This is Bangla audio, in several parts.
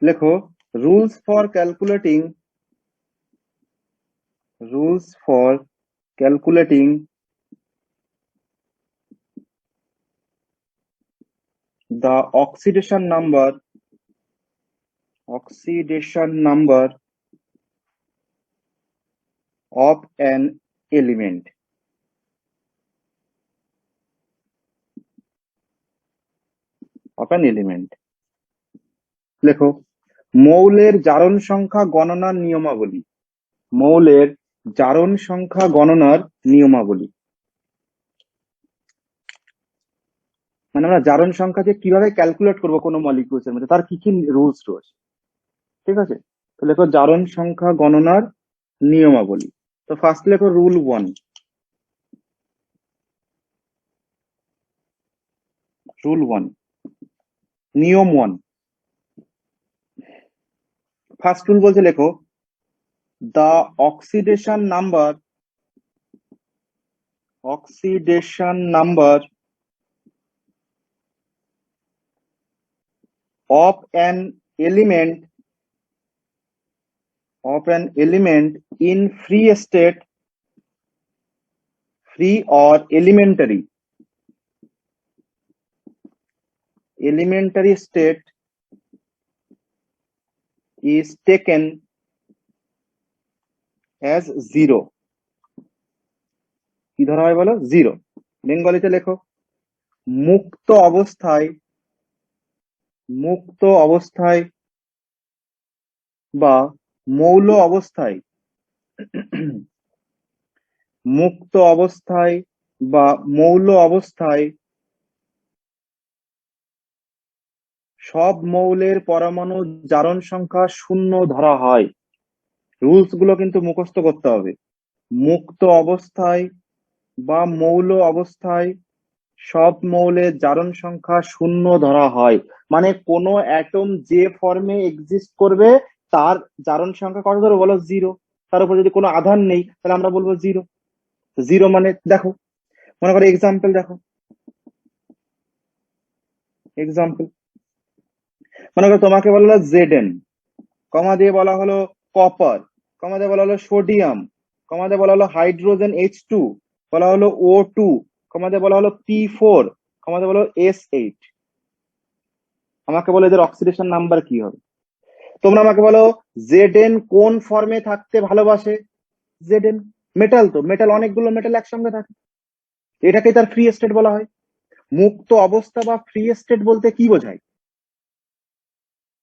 লেখো rules for calculating the oxidation number of an element. লেখো মৌলের জারণ সংখ্যা গণনার নিয়মাবলী। মৌলের জারণ সংখ্যা গণনার নিয়মাবলী মানে আমরা জারণ সংখ্যাকে কিভাবে ক্যালকুলেট করবো কোনো মলিকিউলস এর মধ্যে, তার কি কি রুলস রয়েছে। ঠিক আছে, তো লেখো জারণ সংখ্যা গণনার নিয়মাবলী। তো ফার্স্ট লেখো রুল 1। নিয়ম 1। ফার্স্ট রুল বলছে লেখো the oxidation number of an element in free or elementary state is taken as 0। কি ধরা হয় বলো? 0। বেঙ্গলিতে লেখো মুক্ত অবস্থায় বা মৌল অবস্থায় সব মৌলের পরমাণু জারণ সংখ্যা 0 ধরা হয়। রুলস গুলো কিন্তু মুখস্থ করতে হবে। মুক্ত অবস্থায় বা মৌল অবস্থায় সব মৌলের জারণ সংখ্যা 0 ধরা হয়, মানে কোনো অ্যাটম যে ফর্মে এক্সিস্ট করবে তার জারণ সংখ্যা কত ধরো বলো? 0। তার উপর যদি কোনো আধান নেই তাহলে আমরা বলবো 0। 0 মানে দেখো, মনে করো এক্সাম্পল দেখো, মনে করো তোমাকে বলা হলো Zn, কমা দিয়ে বলা হলো কপার, কমা দিয়ে বলা হলো সোডিয়াম, কমা দিয়ে বলা হলো হাইড্রোজেন H2, বলা হলো O2, কমা দিয়ে বলা হলো P4, কমা দিয়ে বলা হলো S8। আমাকে বলো এদের অক্সিডেশন নাম্বার কি হবে? তোমরা আমাকে বলো Zn কোন ফর্মে থাকতে ভালোবাসে? Zn মেটাল, তো মেটাল অনেকগুলো মেটাল একসঙ্গে থাকে, এটাকে তার ফ্রি স্টেট বলা হয়। মুক্ত অবস্থা বা ফ্রি স্টেট বলতে কি বোঝায়?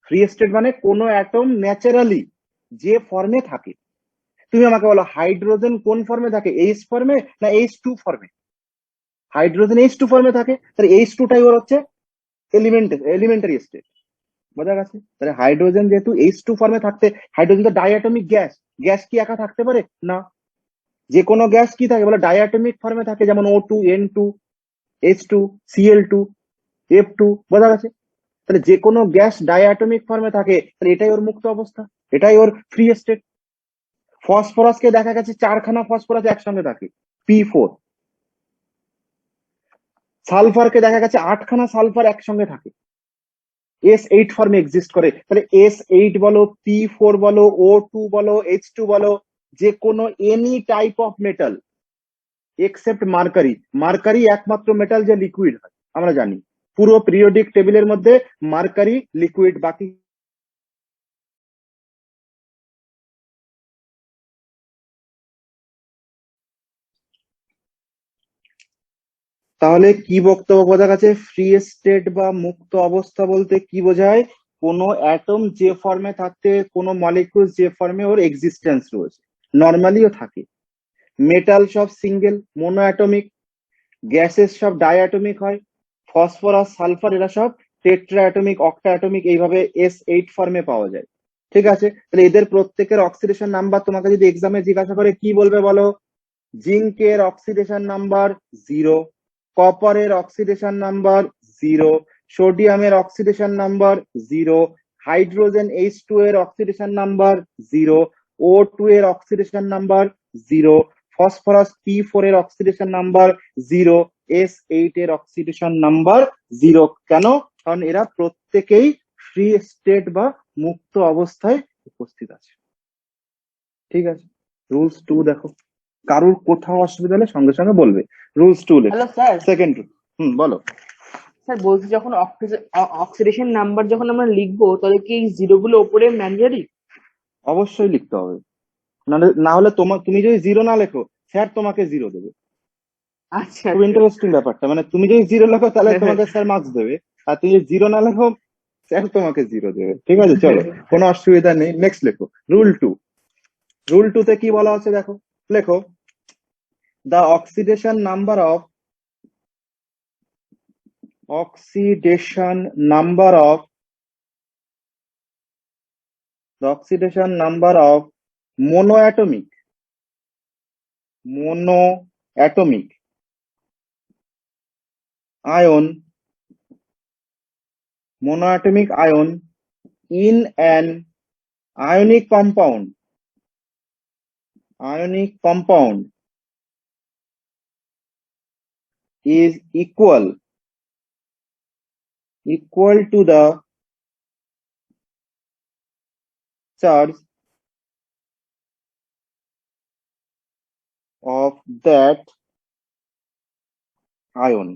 ফ্রি স্টেট মানে কোনো অ্যাটম ন্যাচারালি যে ফর্মে থাকে। তুমি আমাকে বলো হাইড্রোজেন কোন ফর্মে থাকে? H ফর্মে না H2 ফর্মে? হাইড্রোজেন H2 ফর্মে থাকে, তাহলে H2 টাই ওর হচ্ছে এলিমেন্টারি স্টেট। বোঝা গেছে? তাহলে হাইড্রোজেন যেহেতু H2 ফর্মে থাকতে, হাইড্রোজেন তো ডাইঅ্যাটমিক গ্যাস, গ্যাস কি একা থাকতে পারে? না, যে কোনো গ্যাস কি থাকে বলে ডাইঅ্যাটমিক ফর্মে থাকে, যেমন O2, N2, H2, Cl2, F2। বোঝা গেছে? তাহলে যে কোনো গ্যাস ডাইঅ্যাটমিক ফর্মে থাকে, তাহলে এটাই ওর মুক্ত অবস্থা, এটাই ওর ফ্রি স্টেট। ফসফরাসকে দেখা গেছে 4খানা ফসফরাস একসঙ্গে থাকে, P4। সালফারকে দেখা গেছে 8খানা সালফার একসঙ্গে থাকে, S8 ফর্মে এক্সিস্ট করে। তাহলে S8 বলো, P4 বলো, O2 বলো, H2 বলো, যে কোনো any type of metal except mercury. Mercury একমাত্র মেটাল যে লিকুইড হয়, আমরা জানি পুরো পিরিয়ডিক টেবিলের মধ্যে মার্কারি লিকুইড, বাকি তাহলে কি বক্তব্য বোঝা গেছে? ফ্রি স্টেট বা মুক্ত অবস্থা বলতে কি বোঝায়? কোনো অ্যাটম যে ফর্মে থাকতে, কোনো মলিকিউল যে ফর্মে ওর এক্সিস্টেন্স রয়েছে, নর্মালিও থাকে। মেটাল সব সিঙ্গেল মোনো অ্যাটমিক, গ্যাসেস সব ডাইঅ্যাটমিক হয়, ফসফরাস সালফার এরা সব টেট্রা অ্যাটমিক, অক্টা অ্যাটমিক, এইভাবে S8 ফর্মে পাওয়া যায়। ঠিক আছে, তাহলে এদের প্রত্যেকের অক্সিডেশন নাম্বার তোমাকে যদি এক্সামে জিজ্ঞাসা করে কি বলবে বলো? জিঙ্কের অক্সিডেশন নাম্বার 0, কপারের অক্সিডেশন নাম্বার 0, সোডিয়ামের অক্সিডেশন নাম্বার 0, হাইড্রোজেন H2 এর অক্সিডেশন নাম্বার 0, O2 এর অক্সিডেশন নাম্বার 0, ফসফরাস P4 এর অক্সিডেশন নাম্বার 0, S8 এর অক্সিডেশন নাম্বার 0। কেন? কারণ এরা প্রত্যেকেই ফ্রি স্টেট বা মুক্ত অবস্থায় উপস্থিত আছে। ঠিক আছে, রুলস 2 দেখো, কারুর কোথাও অসুবিধা হলে সঙ্গে সঙ্গে বলবে। রুলস 2 লেখো। হ্যালো স্যার, সেকেন্ড রুল, বলো। স্যার বলছি যখন অক্সিডেশন নাম্বার যখন আমরা লিখবো তাহলে কি এই জিরো গুলো ওপরে ম্যান্ডেটরি? অবশ্যই লিখতে হবে, না হলে তুমি যদি জিরো না লেখো স্যার তোমাকে জিরো দেবে। আচ্ছা খুব ইন্টারেস্টিং ব্যাপারটা, মানে তুমি যদি জিরো লেখো তাহলে তোমাকে স্যার মার্কস দেবে, আর তুমি যদি জিরো না লেখো স্যার তোমাকে জিরো দেবে। ঠিক আছে, চলো, কোনো অসুবিধা নেই। নেক্সট লেখো, রুল 2। রুল 2 তে কি বলা আছে দেখো, লেখো, the oxidation number of oxidation number of the oxidation number of monoatomic ion in an ionic compound is equal to the charge of that ion.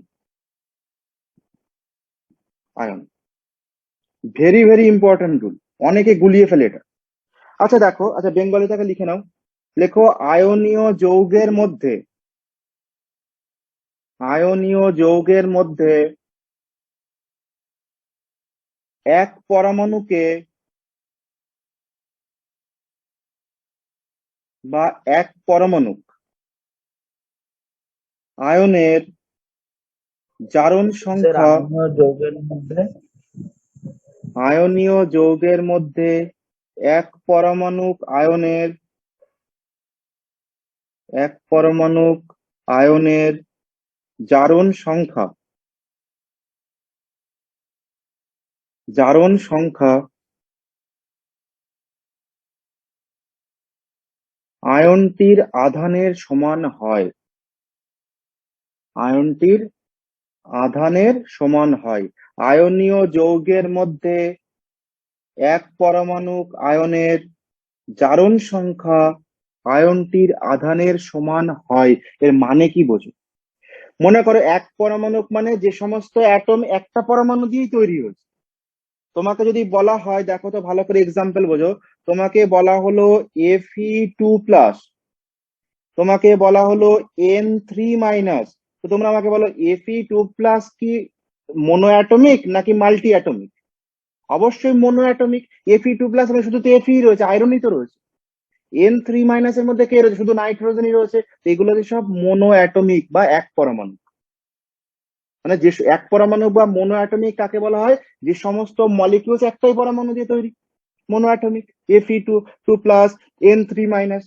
Very very important rule, অনেকে গুলিয়ে ফেলে এটা। আচ্ছা দেখো, আচ্ছা বেঙ্গলিটাকে লিখে নাও, লেখো আয়নীয় যৌগের মধ্যে এক পরমাণুকে বা এক পরমাণুক আয়নের জারণ সংখ্যা আয়নীয় যৌগের মধ্যে এক পরমাণুক আয়নের জারণ সংখ্যা আয়নটির আধানের সমান হয়। আয়নীয় যৌগের মধ্যে এক পরমাণুক আয়নের জারণ সংখ্যা আয়নটির আধানের সমান হয়। এর মানে কি বোঝো? মনে করো এক পরমাণুক মানে যে সমস্ত অ্যাটম একটা পরমাণু দিয়েই তৈরি হয়েছে। তোমাকে যদি বলা হয়, দেখো তো ভালো করে এক্সাম্পল বোঝো, তোমাকে বলা হলো Fe2+, তোমাকে বলা হলো N3-, তো তোমরা আমাকে বলো Fe2+ কি মোনো অ্যাটমিক নাকি মাল্টি অ্যাটমিক? অবশ্যই মোনো অ্যাটমিক। Fe2+ মানে শুধু তো Fe রয়েছে, আয়রনই তো রয়েছে। N3- এর মধ্যে কে রয়েছে? শুধু নাইট্রোজেনই রয়েছে। তো এগুলো সব মোনো অ্যাটমিক বা এক পরমাণু। মানে যে এক পরমাণু বা মোনো অ্যাটমিক কাকে বলা হয়? যে সমস্ত মলিকিউলস একটাই পরমাণু দিয়ে তৈরি, মোনো অ্যাটমিক। Fe2+, N3-।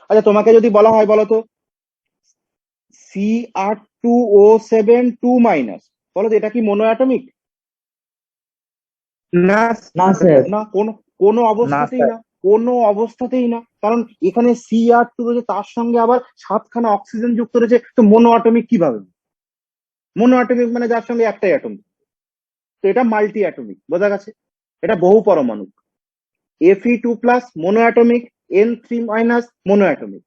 আচ্ছা তোমাকে যদি বলা হয়, বলতো Cr2O7 2-, বলো তো এটা কি মোনো অ্যাটমিক? না না স্যার। না, কোনো অবস্থাতেই না। কারণ এখানে Cr2 রয়েছে, তার সঙ্গে আবার 7খানা অক্সিজেন যুক্ত রয়েছে, তো মোনো অ্যাটমিক কিভাবে? মোনো অ্যাটমিক মানে যার সঙ্গে একটাই অ্যাটম। তো এটা মাল্টি অ্যাটমিক, বোঝা গেছে? এটা বহু পরমাণু। Fe2+ mono atomic, N3- mono atomic.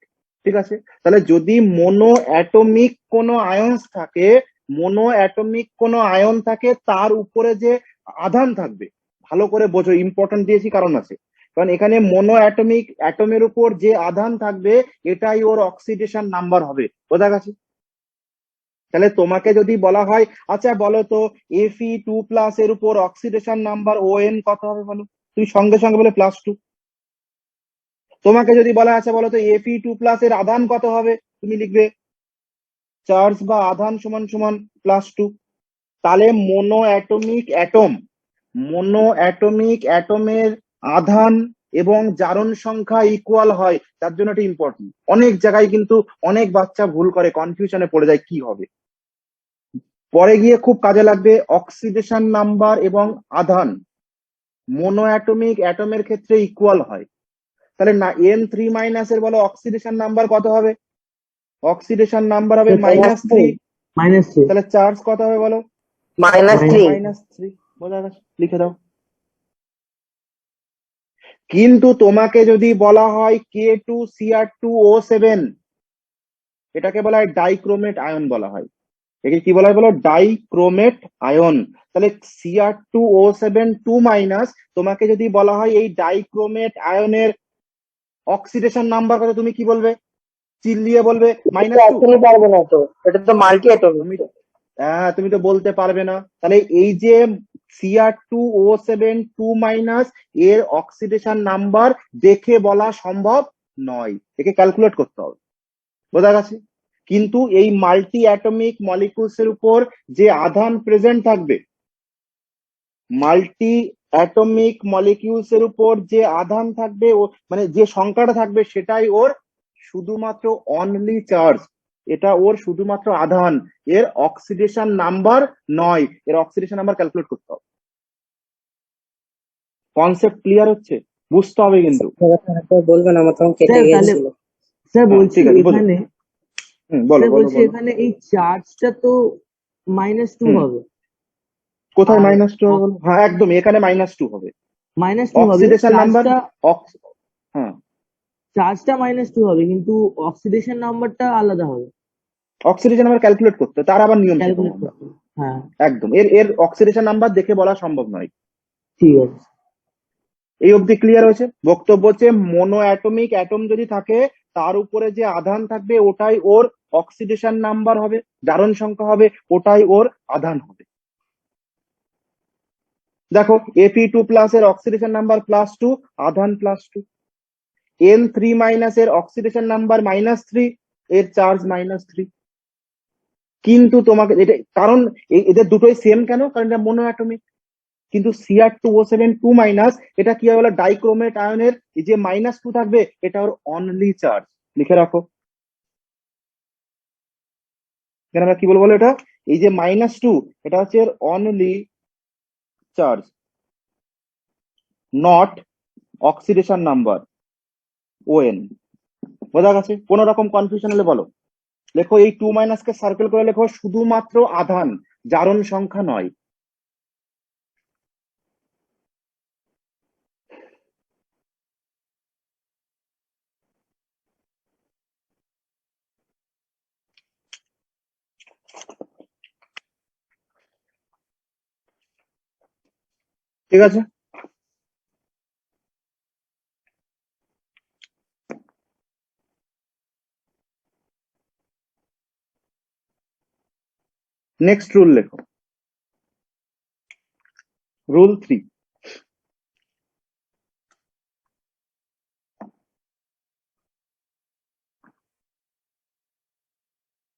ঠিক আছে, তাহলে যদি মোনো অ্যাটমিক কোনো আয়ন থাকে, তার উপরে যে আধান থাকবে, ভালো করে বোঝো, ইম্পর্টেন্ট দিয়েছি কারণ আছে। কারণ এখানে মোনো অ্যাটমের উপর যে আধান থাকবে এটাই ওর অক্সিডেশন নাম্বার হবে, বোঝা গেছে? তাহলে তোমাকে যদি বলা হয়, আচ্ছা বলো তো Fe2+ এর উপর অক্সিডেশন নাম্বার ON কত হবে বলো, তুমি সঙ্গে সঙ্গে বলে +2। তোমাকে যদি বলা আছে, বলো তো Fe2+ এর আধান কত হবে, তুমি লিখবে চার্জ বা আধান সমান সমান +2। তাহলে মোনো অ্যাটমের আধান এবং জারণ সংখ্যা ইকুয়াল হয়, তার জন্য এটা ইম্পর্টেন্ট। অনেক জায়গায় কিন্তু অনেক বাচ্চা ভুল করে, কনফিউশনে পড়ে যায় কি হবে। পরে গিয়ে খুব কাজে লাগবে, অক্সিডেশন নাম্বার এবং আধান মোনো অ্যাটমের ক্ষেত্রে ইকুয়াল হয়। তাহলে না N3- এর বলো অক্সিডেশন নাম্বার কত হবে? অক্সিডেশন নাম্বার হবে -3। -3। তাহলে চার্জ কত হবে বলো? -3। -3। বোঝা গেছে, লিখে দাও। কিন্তু তোমাকে যদি বলা হয় K2Cr2O7, এটাকে বলা হয় ডাইক্রোমেট আয়ন বলা হয়। একে কি বলা হয় বলো? Dichromate ion. তাহলে Cr2O7 2 তোমাকে যদি বলা হয় এই ডাইক্রোমেট আয়নের অক্সিডেশন নাম্বার কত, তুমি কি বলবে? চিল্লিয়ে বলবে -2। এখনই পারবো না তো, এটা তো মাল্টি অ্যাটমিক। তুমি হ্যাঁ, তুমি তো বলতে পারবে না। তাহলে এই যে Cr2O7 2 এর অক্সিডেশন নাম্বার দেখে বলা সম্ভব নয়, একে ক্যালকুলেট করতে হবে। বোঝা গেছে? কিন্তু এই মাল্টি অ্যাটমিক মলিকিউলস এর উপর যে আধান প্রেজেন্ট থাকবে, মাল্টি অ্যাটমিক মলিকিউলস এর উপর যে আধান থাকবে, ও মানে যে সংখ্যাটা থাকবে, সেটাই ওর শুধুমাত্র অনলি চার্জ। এটা ওর শুধুমাত্র আধান, এর অক্সিডেশন নাম্বার নয়। এর অক্সিডেশন নাম্বার ক্যালকুলেট করতে হবে। কনসেপ্ট ক্লিয়ার হচ্ছে? বুঝতে হবে কিন্তু। বলবেন, আমার তখন কেটে স্যার তাহলে গিয়েছিল। স্যার হ্যাঁ, বলছি ঠিক আছে, বলো। এখানে, বলো স্যার বলো বলছি বলো। এখানে এই চার্জটা তো -2 হুম, হবে। কোথায় আর -2 হবে বলো? হ্যাঁ, একদম এখানে -2 হবে। -2 হবে, অক্সিডেশন নাম্বার, হ্যাঁ, চার্জটা -2 হবে, কিন্তু অক্সিডেশন নাম্বারটা আলাদা হবে, অক্সিডেশন নাম্বার ক্যালকুলেট করতে হয়, তার আবার নিয়ম শেখাবো ক্যালকুলেট আমরা। করতে হবে। হ্যাঁ, একদম, এর এর অক্সিডেশন নাম্বার দেখে বলা সম্ভব নয়। ঠিক আছে। এই অবধি ক্লিয়ার হয়েছে? বক্তব্য হচ্ছে মোনো অ্যাটমিক অ্যাটম যদি থাকে, তার উপরে যে আধান থাকবে ওটাই ওর অক্সিডেশন নাম্বার হবে, জারণ সংখ্যা হবে, ওটাই ওর আধান হবে। দেখো, Fe2+ এর অক্সিডেশন নাম্বার +2, আধান +2। N3- এর অক্সিডেশন নাম্বার -3, এর চার্জ -3। কিন্তু তোমাকে এটা কারণ এদের দুটোই সেম কেন? কারণ এটা মোনো অ্যাটমিক। কিন্তু Cr2O7 2 এটা কি হয় বলো? ডাইক্রোমেট আয়নের এই যে -2 থাকবে, এটা ওর অনলি চার্জ। লিখে রাখো, এখানে আমরা কি বলবো বলো? এটা এই যে -2, এটা হচ্ছে এর only charge, not oxidation number ON। বোঝা গেছে? কোন রকম কনফিউশন হলে বলো। লেখো এই 2 কে সার্কেল করে লেখো, শুধুমাত্র আধান, জারণ সংখ্যা নয়। ঠিক আছে? নেক্সট রুল লেখো, রুল 3।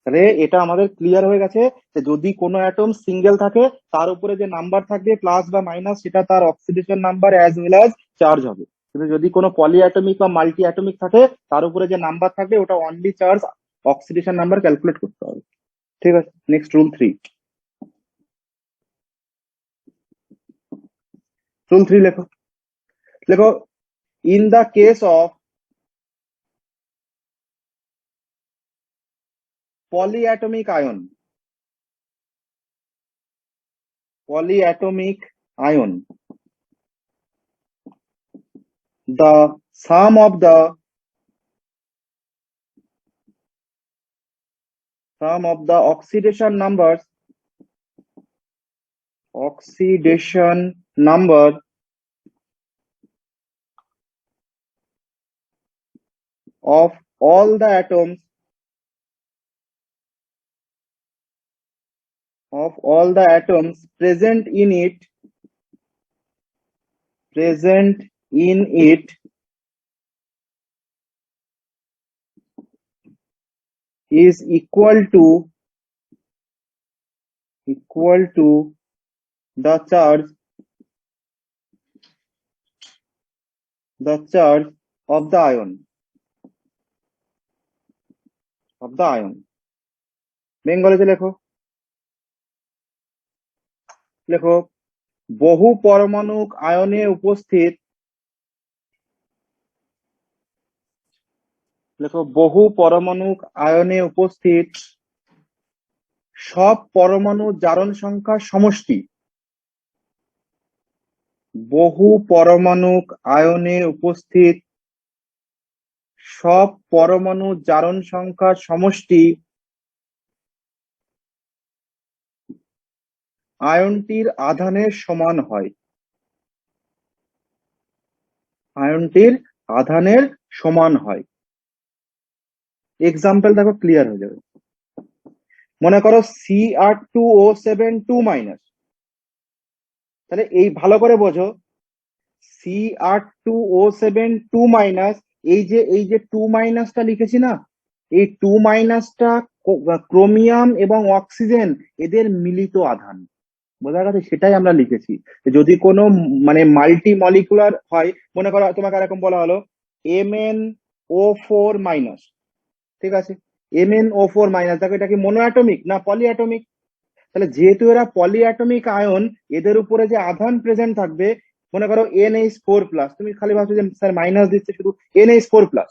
তাহলে এটা আমাদের ক্লিয়ার হয়ে গেছে যে যদি কোনো অ্যাটম সিঙ্গেল থাকে, তার উপরে যে নাম্বার থাকবে প্লাস বা মাইনাস, সেটা তার oxidation number as well as charge হবে। কিন্তু যদি কোনো পলি অ্যাটমিক বা মাল্টি অ্যাটমিক থাকে, তার উপরে যে নাম্বার থাকবে ওটা only charge, oxidation number calculate করতে হবে। ঠিক আছে? Next rule 3। রুল 3 লেখো, লেখো in the case of polyatomic ion, polyatomic ion, the sum of the oxidation number of all the atoms present in it is equal to the charge of the ion, বেঙ্গলিতে লেখো, লেখো বহু পরমাণুক আয়নে উপস্থিত, লেখো বহু পরমাণুক আয়নে উপস্থিত সব পরমাণু জারণ সংখ্যার সমষ্টি, বহু পরমাণুক আয়নে উপস্থিত সব পরমাণুর জারণ সংখ্যার সমষ্টি আয়নটির আধানের সমান হয়। আয়নটির আধানের সমান হয়। এক্সাম্পল দেখো, ক্লিয়ার হয়ে যাবে। মনে করো Cr2O7 2-, তাহলে এই ভালো করে বোঝো, Cr2O7 2-, এই যে 2- লিখেছি না, এই 2- ক্রোমিয়াম এবং অক্সিজেন এদের মিলিত আধান, বোঝা গেছে? সেটাই আমরা লিখেছি। যদি কোনো মানে মাল্টি মলিকুলার হয়, মনে করো তোমাকে এরকম বলা হলো MnO4-, ঠিক আছে, MnO4-, দেখো এটা কি মনোঅ্যাটমিক না পলিঅ্যাটমিক? তাহলে যেহেতু এরা পলিঅ্যাটমিক আয়ন, এদের উপরে যে আধান প্রেজেন্ট থাকবে, মনে করো NH4+, তুমি খালি ভাবছো যে স্যার মাইনাস দিচ্ছে শুধু, NH4+,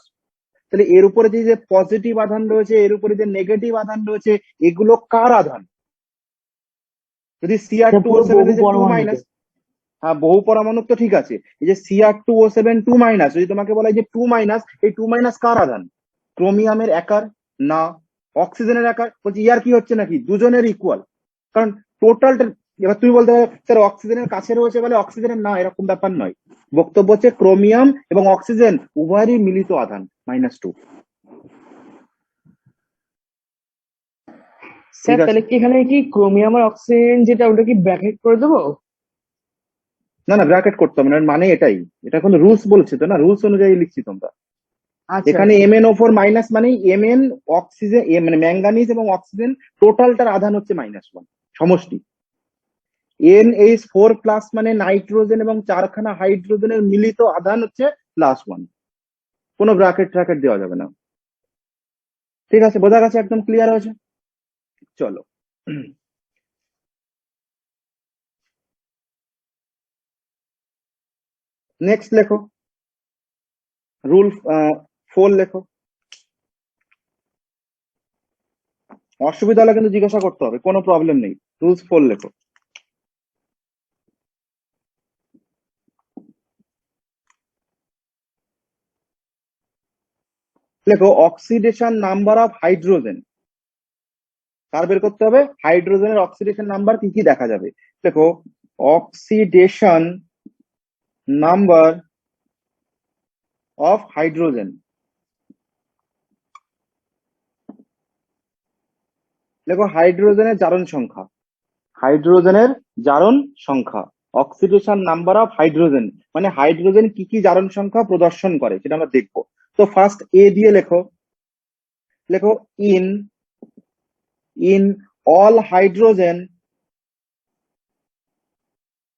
তাহলে এর উপরে যে পজিটিভ আধান রয়েছে, এর উপরে যে নেগেটিভ আধান রয়েছে, এগুলো কার আধান? যদি পুরো Cr2O7 বহু যে 2-, পরমাণুকে। হ্যাঁ বহু পরমাণু তো ঠিক আছে, এই যে Cr2O7 2-, যদি তোমাকে বলা হয় যে 2-, এই 2- কার আধান? ক্রোমিয়ামের একার না অক্সিজেনের একার? বলছি ইয়ার কি হচ্ছে নাকি, দুজনের ইকুয়াল, কারণ টোটালটা। এবার তুমি বলতে পারো স্যার অক্সিজেনের কাছে রয়েছে বলে অক্সিজেনের না, এরকম ব্যাপার নয়। বক্তব্য হচ্ছে ক্রোমিয়াম এবং অক্সিজেন উভয়েরই মিলিত আধান -2। স্যার ঠিক আছে, তাহলে কি এখানে কি ক্রোমিয়াম আর অক্সিজেন যেটা ওটা কি ব্র্যাকেট করে দেবো? না না ব্র্যাকেট করতে হবে না, মানে এটাই, এটা কোনো রুলস বলছে তো না, রুলস অনুযায়ী লিখছি তোমরা। আচ্ছা এখানে আচ্ছা। MnO4- মানে Mn অক্সিজেন, মানে ম্যাঙ্গানিজ এবং অক্সিজেন টোটালটার আধান হচ্ছে -1 সমষ্টি। NH4+ মানে নাইট্রোজেন এবং 4খানা হাইড্রোজেনের মিলিত আধান হচ্ছে +1। কোনো ব্র্যাকেট ট্র্যাকেট দেওয়া যাবে না। ঠিক আছে, বোঝা গেছে? একদম ক্লিয়ার হয়েছে? চলো নেক্সট লেখো, রুল 4 লেখো। অসুবিধা হলে কিন্তু জিজ্ঞাসা করতে হবে, কোনো প্রবলেম নেই। রুলস 4 লেখো। লেখো অক্সিডেশন নাম্বার অফ হাইড্রোজেন। কার বের করতে হবে? হাইড্রোজেনের অক্সিডেশন নাম্বার কি কি দেখা যাবে। দেখো অক্সিডেশন নাম্বার অফ হাইড্রোজেন, দেখো হাইড্রোজেনের জারণ সংখ্যা, হাইড্রোজেনের জারণ সংখ্যা, অক্সিডেশন নাম্বার অফ হাইড্রোজেন মানে হাইড্রোজেন কি কি জারণ সংখ্যা প্রদর্শন করে সেটা আমরা দেখবো। তো ফার্স্ট এ দিয়ে লেখো, লেখো in in all hydrogen,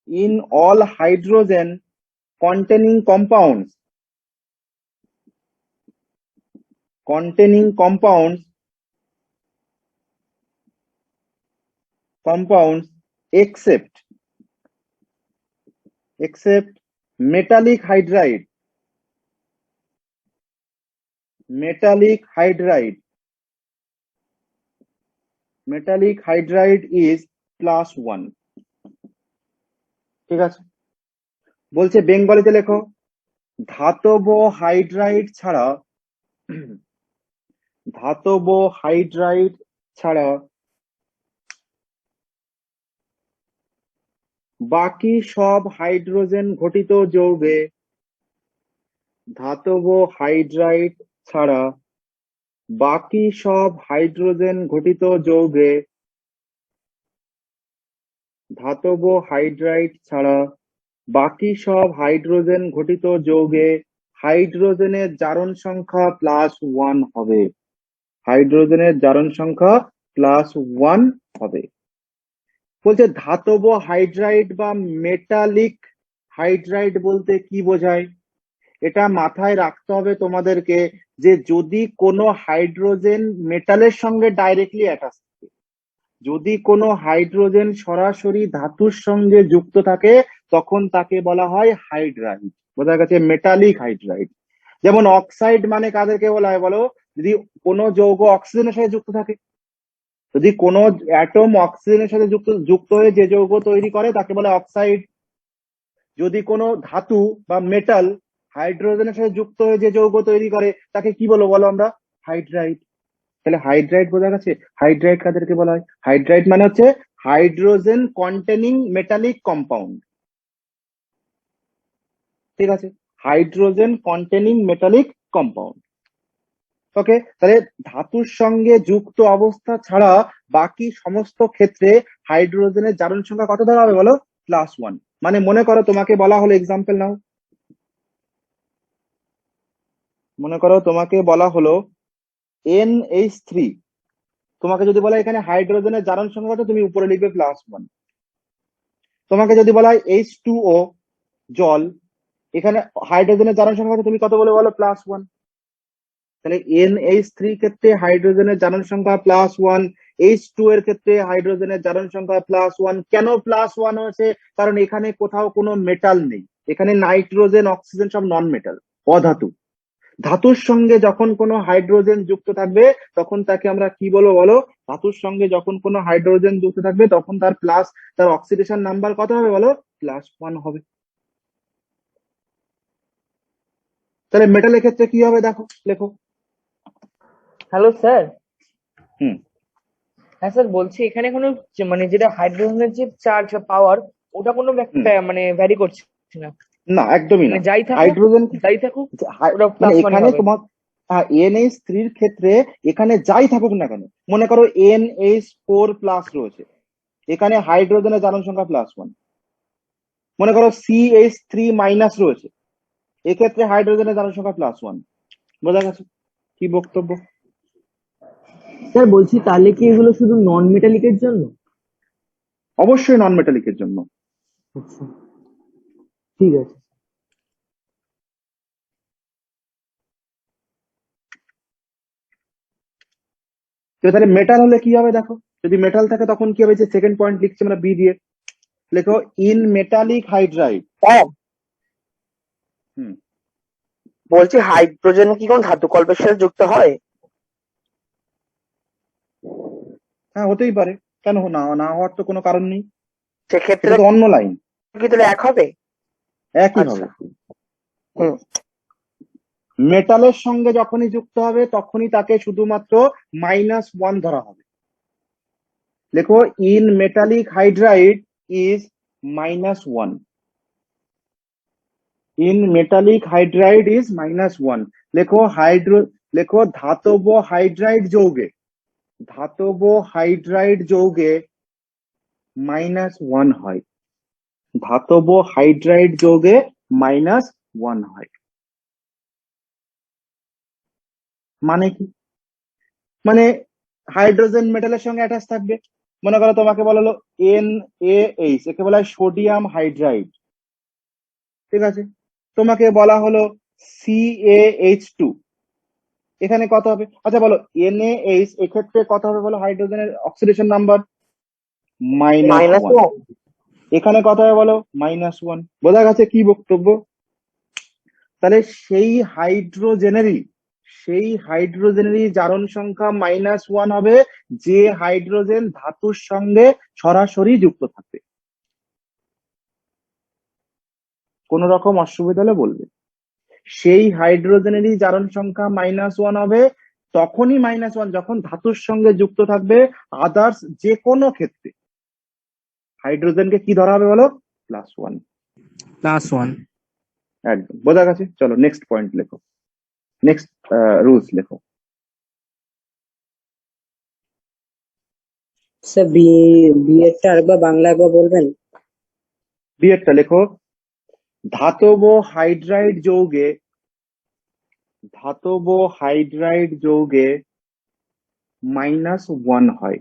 in all hydrogen containing compounds, compounds except metallic hydride, metallic hydride is +1। ঠিক আছে, বলছে বেঙ্গলিতে লেখো ধাতব হাইড্রাইড ছাড়া, ধাতব হাইড্রাইড ছাড়া বাকি সব হাইড্রোজেন ঘটিত যৌগে, ধাতব হাইড্রাইড ছাড়া বাকি সব হাইড্রোজেন ঘটিত যৌগে, ধাতব হাইড্রাইড ছাড়া বাকি সব হাইড্রোজেন ঘটিত যৌগে হাইড্রোজেনের জারণ সংখ্যা +1 হবে। হাইড্রোজেনের জারণ সংখ্যা +1 হবে। বলছে ধাতব হাইড্রাইড বা মেটালিক হাইড্রাইড বলতে কি বোঝায়? এটা মাথায় রাখতে হবে তোমাদেরকে, যে যদি কোনো হাইড্রোজেন মেটালের সঙ্গে ডাইরেক্টলি অ্যাটাচ থাকে, যদি কোনো হাইড্রোজেন সরাসরি ধাতুর সঙ্গে যুক্ত থাকে, তখন তাকে বলা হয় হাইড্রাইড। বোঝা গেছে? Metallic hydride. যেমন অক্সাইড মানে কাদেরকে বলা হয় বলো? যদি কোনো যৌগ অক্সিজেনের সাথে যুক্ত থাকে, যদি কোনো অ্যাটম অক্সিজেনের সাথে যুক্ত যুক্ত হয়ে যে যৌগ তৈরি করে তাকে বলে অক্সাইড। যদি কোনো ধাতু বা মেটাল হাইড্রোজেনের সাথে যুক্ত হয়ে যে যৌগ তৈরি করে তাকে কি বলো বলো আমরা? হাইড্রাইড। তাহলে হাইড্রাইড বোঝা গেছে। হাইড্রাইড কাদেরকে বলা হয়? হাইড্রাইড মানে হচ্ছে হাইড্রোজেন কন্টেনিং মেটালিক কম্পাউন্ড। ঠিক আছে, হাইড্রোজেন কন্টেনিং মেটালিক কম্পাউন্ড। ওকে, তাহলে ধাতুর সঙ্গে যুক্ত অবস্থা ছাড়া বাকি সমস্ত ক্ষেত্রে হাইড্রোজেনের জারণ সংখ্যা কত ধরা হবে বলো? +1। মানে মনে করো তোমাকে বলা হলো, এক্সাম্পল নাও, মনে করো তোমাকে বলা হলো NH3। তোমাকে যদি বলা হয় এখানে হাইড্রোজেনের জারণ সংখ্যা কত, তুমি উপরে লিখবে +1। তোমাকে যদি বলা হয় H2O জল, এখানে হাইড্রোজেনের জারণ সংখ্যা কত, তুমি কত বলে বলো? +1। তাহলে NH3 ক্ষেত্রে হাইড্রোজেনের জারণ সংখ্যা +1, H2 এর ক্ষেত্রে হাইড্রোজেনের জারণ সংখ্যা +1। কেন +1 হয়েছে? কারণ এখানে কোথাও কোনো মেটাল নেই, এখানে নাইট্রোজেন অক্সিজেন সব নন মেটাল, অধাতু। ধাতুর সঙ্গে যখন কোনো হাইড্রোজেন যুক্ত থাকবে তখন তাকে আমরা কি বলবো বলো? ধাতুর সঙ্গে যখন কোনো হাইড্রোজেন যুক্ত থাকবে তখন তার অক্সিডেশন নাম্বার কত হবে বলো? +1 হবে। তাহলে মেটালের ক্ষেত্রে কি হবে দেখো, লেখো। Hello sir. হুম। হ্যাঁ স্যার, বলছি এখানে কোনো মানে যেটা হাইড্রোজেনের যে চার্জ বা পাওয়ার, ওটা কোনো হুম। মানে ভ্যারি করছে না। না, একদমই মানে না। যাই থাকুক, হাইড্রোজেন যাই থাকুক, ওটা মানে +1 এখানে হবে। তোমার NH3 ক্ষেত্রে এখানে যাই থাকুক না কেন, মনে করো NH4+ রয়েছে, এখানে হাইড্রোজেনের জারণ সংখ্যা +1। মনে করো CH3- রয়েছে, এক্ষেত্রে হাইড্রোজেনের জারণ সংখ্যা +1। বোঝা গেছে কি বক্তব্য? স্যার বলছি তাহলে কি এগুলো শুধু নন মেটালিকের জন্য? অবশ্যই নন মেটালিকের জন্য। আচ্ছা, ঠিক আছে। তো তাহলে মেটাল হলে কি হবে দেখো, যদি মেটাল থাকে তখন কি হবে? যে সেকেন্ড পয়েন্ট লিখছি আমরা বি দিয়ে, লেখো ইন মেটালিক হাইড্রাইড। হ্যাঁ, হুম। বলছি হাইড্রোজেন কি কোন ধাতু কল্পের সাথে যুক্ত হয়? হ্যাঁ, হতেই পারে, কেন না না হওয়ার তো কোনো কারণ নেই, সেক্ষেত্রে এটা তো অন্য লাইন। কি তাহলে এক হবে? একই আচ্ছা। হবে। হুম। মেটালের সঙ্গে যখনই যুক্ত হবে তখনই তাকে শুধুমাত্র -1 ধরা হবে। লেখো in metallic hydride is -1। In metallic hydride is -1। লেখো লেখো ধাতব হাইড্রাইড যৌগে, ধাতব হাইড্রাইড যৌগে -1 হয়, ধাতব হাইড্রাইড যৌগে -1 হয়। মানে কি? মানে হাইড্রোজেন মেটালের সঙ্গে অ্যাটাচ থাকবে। মনে করো তোমাকে বলা হলো NaH, একে বলা হয় সোডিয়াম হাইড্রাইড। ঠিক আছে, তোমাকে বলা হলো CaH2, এখানে কত হবে? আচ্ছা বলো, NaH এক্ষেত্রে কত হবে বলো? হাইড্রোজেনের অক্সিডেশন নাম্বার -1। -1। এখানে কত হবে বলো? -1। বোঝা গেছে কি বক্তব্য? তাহলে সেই হাইড্রোজেনেরই জারণ সংখ্যা -1 হবে যে হাইড্রোজেন ধাতুর সঙ্গে সরাসরি যুক্ত থাকবে। কোন রকম অসুবিধা হলে বলবে। সেই হাইড্রোজেনেরই জারণ সংখ্যা -1 হবে তখনই -1 যখন ধাতুর সঙ্গে যুক্ত থাকবে। আদার্স যে কোনো ক্ষেত্রে হাইড্রোজেনকে কি ধরা হবে বলো? +1। +1। একদম বোঝা গেছে। চলো নেক্সট পয়েন্ট লেখো, নেক্সট রুলস লেখো। স্যার বি এরটা আরেকবার বাংলা একবার বলবেন? বিয়েরটা লেখো, ধাতব হাইড্রাইড যৌগে, ধাতব হাইড্রাইড যৌগে -1 হয়,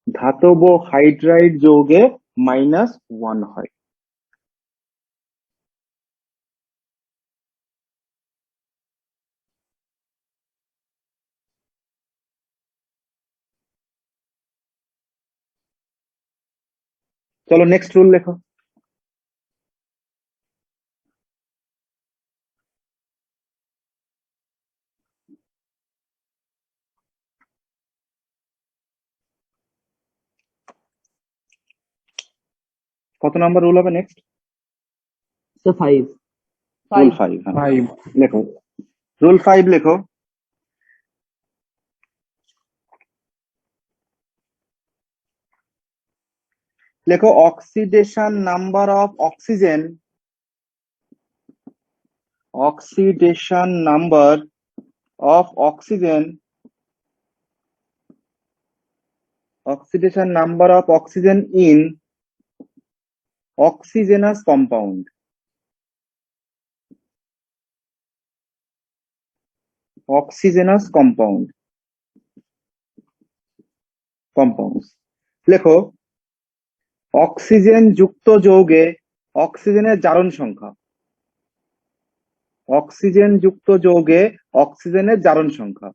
ধাতব হাইড্রাইড যৌগে -1 হয়। চলো নেক্সট রুল লেখো। কত নাম্বার রুল হবে নেক্সট? স্যার 5। রুল 5 5। হ্যাঁ, লেখো রুল 5 লেখো। লেখো oxidation number of oxygen, oxidation number of oxygen, oxidation number of oxygen in oxygenous compound, oxygenous compounds লেখো অক্সিজেন যুক্ত যৌগে অক্সিজেনের জারণ সংখ্যা, অক্সিজেন যুক্ত যৌগে অক্সিজেনের জারণ সংখ্যা।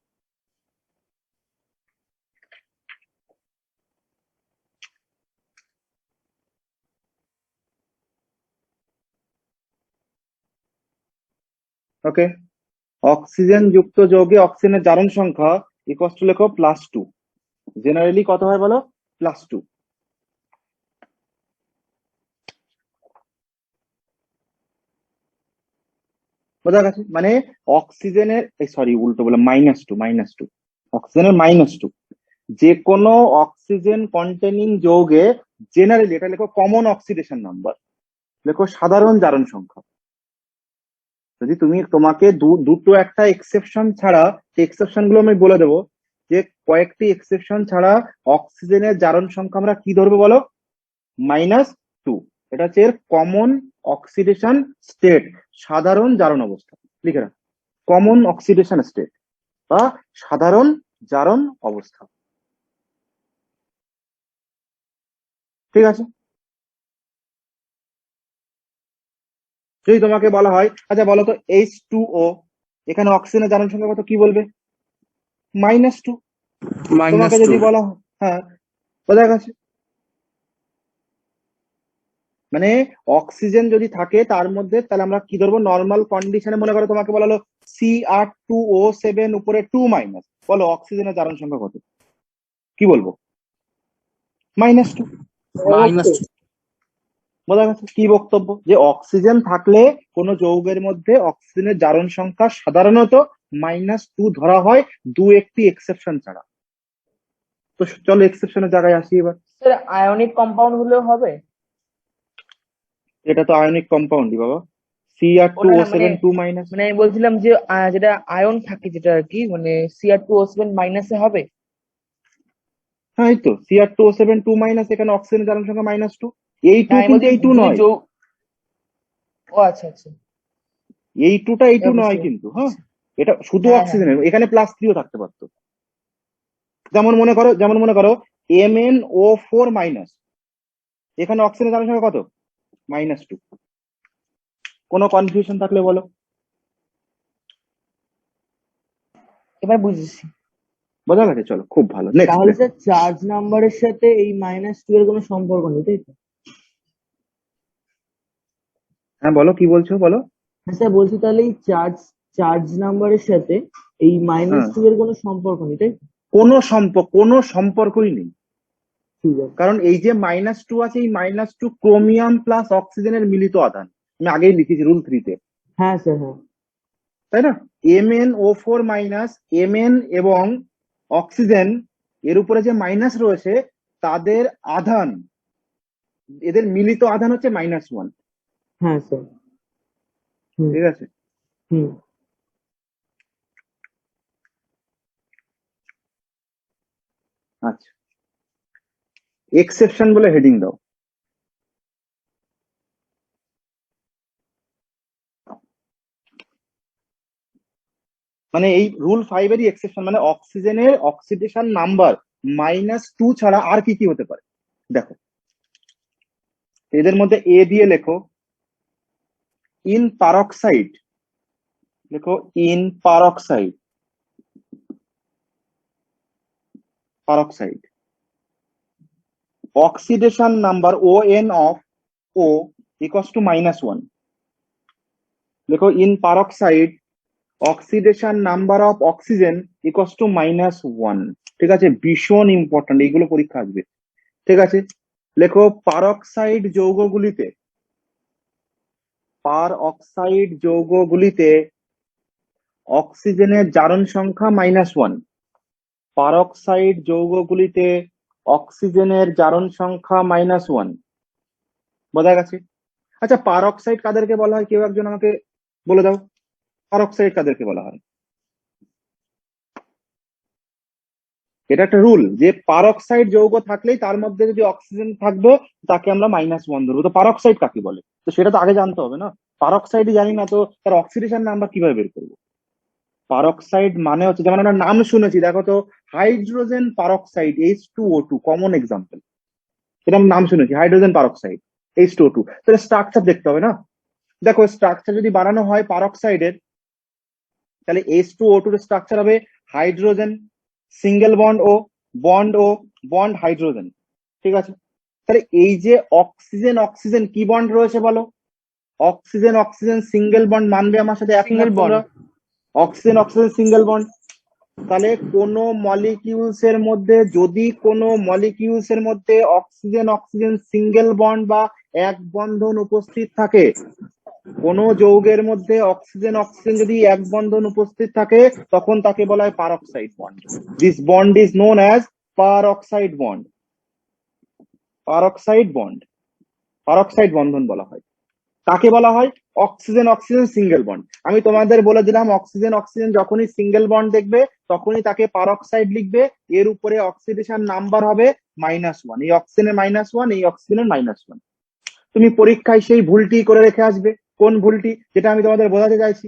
ওকে, অক্সিজেন যুক্ত যৌগে অক্সিজেনের জারণ সংখ্যা ইকুয়াল টু লেখো +2। জেনারেলি কত হয় বলো? +2। বোঝা গেছে? মানে অক্সিজেনের সরি উল্টো বলে -2, অক্সিজেনের -2 যে কোনো অক্সিজেন কন্টেনিং যৌগে জেনারেলি, এটা লেখো কমন অক্সিডেশন নাম্বার, লেখো সাধারণ জারণ সংখ্যা। যদি তোমাকে দুটো একটা এক্সেপশন ছাড়া, এক্সেপশন গুলো আমি বলে দেবো, যে কয়েকটি এক্সেপশন ছাড়া অক্সিজেনের জারণ সংখ্যা আমরা কি ধরবো বলো? -2। এটা হচ্ছে এর কমন অক্সিডেশন স্টেট, সাধারণ জারণ অবস্থা। লিখে রাখ, কমন অক্সিডেশন স্টেট বা সাধারণ জারণ অবস্থা। ঠিক আছে? যদি তোমাকে বলা হয় আচ্ছা বলো তো H2O, এখানে অক্সিজেনের জারণ সংখ্যা কত, কি বলবে? -2। তোমাকে যদি বলা হয়, হ্যাঁ বোঝা গেছে? মানে অক্সিজেন যদি থাকে তার মধ্যে, তাহলে আমরা কি ধরবো? নর্মাল কন্ডিশনে মনে করো তোমাকে বলা হলো Cr2O7 উপরে 2-, বলো অক্সিজেনের জারণ সংখ্যা কত, কি বলবো? -2। বোঝা গেছে কি বক্তব্য? যে অক্সিজেন থাকলে কোনো যৌগের মধ্যে অক্সিজেনের জারণ সংখ্যা সাধারণত -2 ধরা হয়, দু একটি এক্সেপশন ছাড়া। তো চলো এক্সেপশনের জায়গায় আসি এবার। স্যার আয়নিক কম্পাউন্ড হলেও হবে? এটা তো আয়নিক কম্পাউন্ডই বাবা, ওটা না, Cr2O7 2-। মানে আমি বলছিলাম যে যেটা আয়ন থাকে, যেটা আর কি, মানে Cr2O7 মাইনাসে হবে? হ্যাঁ এই তো Cr2O7 2-, এখানে অক্সিজেনের জারণ সংখ্যা -2। এই না টু আমি কিন্তু বলছি এই টু যদি নয়, ও আচ্ছা আচ্ছা, এই টুটা এই টু এবার বুঝতে নয় কিন্তু। হ্যাঁ, পারছি। এটা শুধু হ্যাঁ হ্যাঁ অক্সিজেনের, এখানে +3ও থাকতে পারতো। যেমন মনে করো MnO4-, এখানে অক্সিজেনের জারণ সংখ্যা কত? -2। কোনো কনফিউশন থাকলে বলো। এবার বুঝেছি। বোঝা গেছে? চলো খুব ভালো, নেক্সট তাহলে দেখো। স্যার চার্জ নাম্বারের সাথে এই -2 এর কোনো সম্পর্ক নেই, তাই তো? হ্যাঁ বলো, কি বলছো বলো। হ্যাঁ স্যার, বলছি তাহলে এই চার্জ নাম্বারের সাথে এই হ্যাঁ, -2 এর কোনো সম্পর্ক নেই, তাই তো? কোনো সম্পর্কই নেই। ঠিক আছে। কারণ এই যে -2 আছে, এই -2 ক্রোমিয়াম প্লাস অক্সিজেনের মিলিত আধান, আমি আগেই লিখেছি রুল 3-তে, হ্যাঁ স্যার, হ্যাঁ। তাই না? MnO4-, Mn এবং অক্সিজেন এর উপরে যে মাইনাস রয়েছে, তাদের আধান, এদের মিলিত আধান হচ্ছে -1। হ্যাঁ স্যার। হুম। ঠিক আছে? হুম। আচ্ছা, এক্সেপশন বলে হেডিং দাও। মানে এই রুল 5-এরই এক্সেপশন, মানে অক্সিজেনের অক্সিডেশন নাম্বার -2 ছাড়া আর কি কি হতে পারে দেখো। এদের মধ্যে এ দিয়ে লেখো ইন পারক্সাইড, লেখো in peroxide, peroxide oxidation number ON of O equals to -1। লেখো in peroxide oxidation number of oxygen equals to -1। ঠিক আছে? ভীষণ ইম্পর্টেন্ট, এইগুলো পরীক্ষা আসবে। ঠিক আছে? লেখো পারঅক্সাইড যৌগগুলিতে অক্সিজেনের জারণ সংখ্যা -1। পারঅক্সাইড যৌগগুলিতে অক্সিজেনের জারণ সংখ্যা -1। বোঝা গেছে? আচ্ছা, পারঅক্সাইড কাদেরকে বলা হয়? কেউ একজন আমাকে বলে দাও, পারঅক্সাইড কাদেরকে বলা হয়? এটা একটা রুল যে পারঅক্সাইড যৌগ থাকলেই তার মধ্যে যদি অক্সিজেন থাকবে তাকে আমরা -1 ধরবো। তো পারঅক্সাইড কাকে বলে? তো সেটা তো আগে জানতে হবে না। পারঅক্সাইডই জানি না, তো তার অক্সিডেশন নাম্বার কিভাবে বের করবো? পারঅক্সাইড মানে হচ্ছে, যেমন আমরা নাম শুনেছি, দেখো তো, hydrogen peroxide, H2O2, common example. এটা আমরা নাম শুনেছি, হাইড্রোজেন পারঅক্সাইড, H2O2। তাহলে স্ট্রাকচার দেখতে হবে না? দেখো, স্ট্রাকচার যদি বানানো হয় পারঅক্সাইডের, তাহলে H2O2 এর স্ট্রাকচার হবে হাইড্রোজেন, সিঙ্গেল বন্ড ও, বন্ড ও, বন্ড হাইড্রোজেন। ঠিক আছে? তাহলে এই যে অক্সিজেন অক্সিজেন কি বন্ড রয়েছে বলো? অক্সিজেন অক্সিজেন সিঙ্গেল বন্ড মানবে আমার সাথে? Single bond. Oxygen oxygen single bond. তাহলে কোনো মলিকিউলস এর মধ্যে, যদি কোনো মলিকিউলস এর মধ্যে অক্সিজেন অক্সিজেন সিঙ্গেল বন্ড বা এক বন্ধন উপস্থিত থাকে, কোন যৌগের মধ্যে অক্সিজেন অক্সিজেন যদি এক বন্ধন উপস্থিত থাকে, তখন তাকে বলা হয় peroxide bond. This bond is known as peroxide bond. Peroxide bond, peroxide বন্ধন বলা হয়। কাকে বলা হয়? Oxygen oxygen single bond. আমি তোমাদের বলে দিলাম, অক্সিজেন অক্সিজেন যখনই সিঙ্গেল বন্ড দেখবে তখনই তাকে পারঅক্সাইড লিখবে। এর উপরে অক্সিডেশন নাম্বার হবে -1। এই অক্সিজেনের -1, এই অক্সিজেনের -1। তুমি পরীক্ষায় সেই ভুলটি করে রেখে আসবে। কোন ভুলটি? যেটা আমি তোমাদের বোঝাতে চাইছি।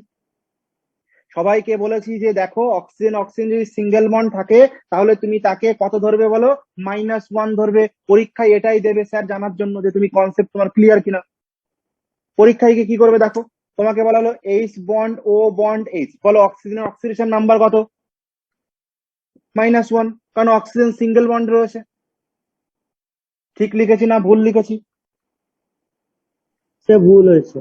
সবাইকে বলেছি যে দেখো, অক্সিজেন অক্সিজেন যদি সিঙ্গেল বন্ড থাকে তাহলে তুমি তাকে কত ধরবে বলো? -1 ধরবে। পরীক্ষায় এটাই দেবে স্যার জানার জন্য যে তুমি কনসেপ্ট তোমার ক্লিয়ার কিনা। পরীক্ষায় গিয়ে কি করবে দেখো, তোমাকে বলা হলো H বন্ড ও বন্ড H, বলো অক্সিজেনের অক্সিডেশন নাম্বার কত? -1, কারণ অক্সিজেন সিঙ্গেল বন্ড রয়েছে। ঠিক লিখেছি না ভুল লিখেছি? সে ভুল হয়েছে।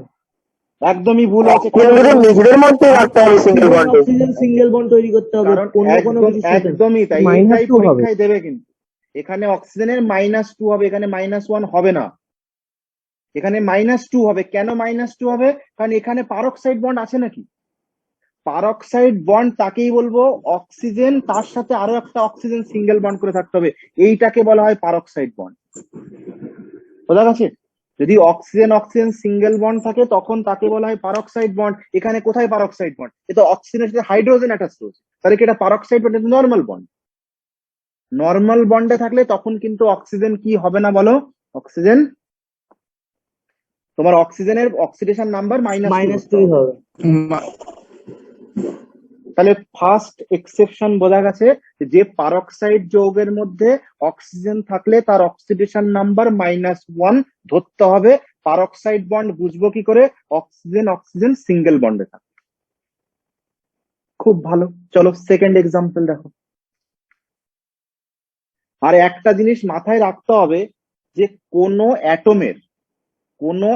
একদমই ভুল আছে। অক্সিজেন নিজেদের মধ্যে রাখতে হবে সিঙ্গেল বন্ডে। অক্সিজেন সিঙ্গেল বন্ড তৈরি করতে হবে, কারণ অন্য কোনো একদম কিছু সাথে না। একদমই তাই, মাইনাস এটাই টু হবে। পরীক্ষায় দেবে। কিন্তু এখানে অক্সিজেনের -2 হবে, এখানে -1 হবে না। এখানে -2 হবে। কেন -2 হবে? কারণ এখানে পারঅক্সাইড বন্ড আছে নাকি? পারঅক্সাইড বন্ড তাকেই বলবো অক্সিজেন তার সাথে আরো একটা অক্সিজেন সিঙ্গেল বন্ড করে থাকতে হবে, এইটাকে বলা হয় পারঅক্সাইড বন্ড। বোঝা গেছে? যদি অক্সিজেন অক্সিজেন সিঙ্গেল বন্ড থাকে তখন তাকে বলা হয় পারঅক্সাইড বন্ড। এখানে কোথায় পারঅক্সাইড বন্ড? এ তো অক্সিজেনের সাথে হাইড্রোজেন অ্যাটাচ রয়েছে, তাহলে কি এটা পারঅক্সাইড বন্ড? এটা নর্মাল বন্ড। নর্মাল বন্ডে থাকলে তখন কিন্তু অক্সিজেন কি হবে না বলো? অক্সিজেন, তোমার অক্সিজেনের অক্সিডেশন নাম্বার -2 হবে। তাহলে ফার্স্ট এক্সেপশন বোঝা গেছে যে পারঅক্সাইড যৌগের মধ্যে অক্সিজেন থাকলে তার অক্সিডেশন নাম্বার -1 ধরতে হবে। পারঅক্সাইড বন্ড বুঝবো কি করে? অক্সিজেন অক্সিজেন সিঙ্গেল বন্ডে থাকে। খুব ভালো। চলো সেকেন্ড এক্সাম্পল দেখো। আর একটা জিনিস মাথায় রাখতে হবে যে কোনো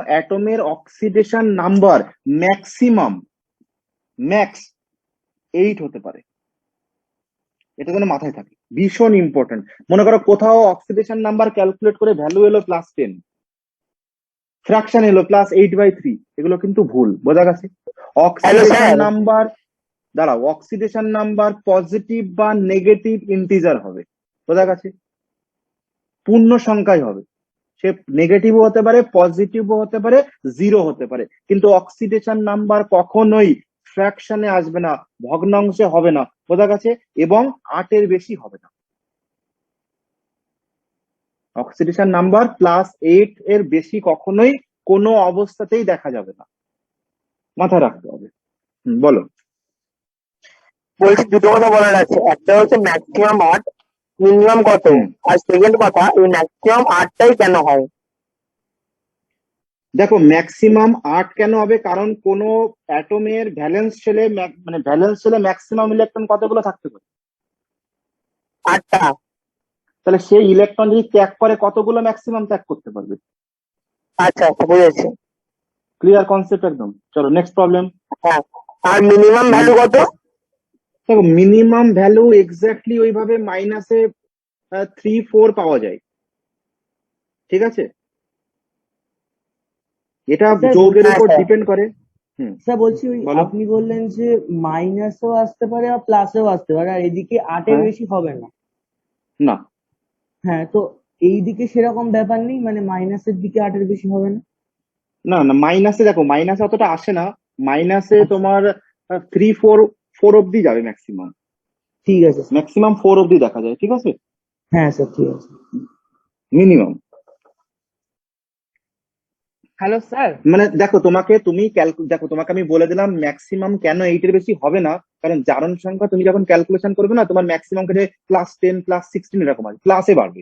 অ্যাটমের অক্সিডেশন নাম্বার ম্যাক্সিমাম ম্যাক্স 8 হতে পারে। এটা যেন মাথায় থাকে, ভীষণ ইম্পর্টেন্ট। মনে করো কোথাও অক্সিডেশন নাম্বার ক্যালকুলেট করে ভ্যালু এলো +10, ফ্র্যাকশন এলো +8/3, এগুলো কিন্তু ভুল। বোঝা গেছে? Oxidation sir. নাম্বার, দাঁড়াও, অক্সিডেশন নাম্বার পজিটিভ বা নেগেটিভ ইন্টিজার হবে। বোঝা গেছে? পূর্ণ সংখ্যাই হবে। সে নেগেটিভও হতে পারে, পজিটিভও হতে পারে, 0 হতে পারে, কিন্তু অক্সিডেশন নাম্বার কখনোই ফ্র্যাকশনে আসবে না, ভগ্নাংশে হবে না। বোঝা গেছে? এবং 8 বেশি হবে না। অক্সিডেশন নাম্বার +8 এর বেশি কখনোই কোনো অবস্থাতেই দেখা যাবে না, মাথায় রাখতে হবে। বলো। বলছি দুটো কথা বলার আছে, একটা হচ্ছে ম্যাক্সিমাম 8, মিনিমাম কত, হুম। আর সেকেন্ড কথা এই ম্যাক্সিমাম 8টাই কেন হয়? দেখো, ম্যাক্সিমাম 8 কেন হবে? কারণ কোন অ্যাটমের ভ্যালেন্স শেলে ম্যাক্সিমাম ইলেকট্রন কতগুলো থাকতে পারে? 8টা। তাহলে সেই ইলেকট্রন যদি ত্যাগ করে কতগুলো ম্যাক্সিমাম ত্যাগ করতে পারবে? আচ্ছা বুঝেছি। ক্লিয়ার কনসেপ্ট একদম। চলো নেক্সট প্রবলেম। হ্যাঁ, আর মিনিমাম ভ্যালু কত? দেখো, মিনিমাম ভ্যালু এক্স্যাক্টলি ওইভাবে -3, 4 পাওয়া যায়। ঠিক আছে, এটা স্যার যৌগের হ্যাঁ উপর স্যার। ডিপেন্ড করে। হুম, স্যার বলছি ওই বলো। আপনি বললেন যে মাইনাসও আসতে পারে আর প্লাসও আসতে পারে আর এদিকে 8-এর হ্যাঁ, বেশি হবে না। না হ্যাঁ, তো এই দিকে সেরকম ব্যাপার নেই, মানে মাইনাসের দিকে 8-এর বেশি হবে না? না না, মাইনাসে দেখো, মাইনাসে অতটা আসে না। মাইনাসে আচ্ছা, তোমার 3-4 অব্দি যাবে ম্যাক্সিমাম। ঠিক আছে স্যার। ম্যাক্সিমাম 4 অব্দি দেখা যায়, ঠিক আছে, হ্যাঁ স্যার, ঠিক আছে। মিনিমাম। Hello sir. মানে দেখো, দেখো তোমাকে আমি বলে দিলাম ম্যাক্সিমাম কেন 8-এর বেশি হবে না, কারণ জারণ সংখ্যা তুমি যখন ক্যালকুলেশন করবে না, তোমার ম্যাক্সিমাম ক্ষেত্রে +10 +16 এরকম আসবে, প্লাসে বাড়বে,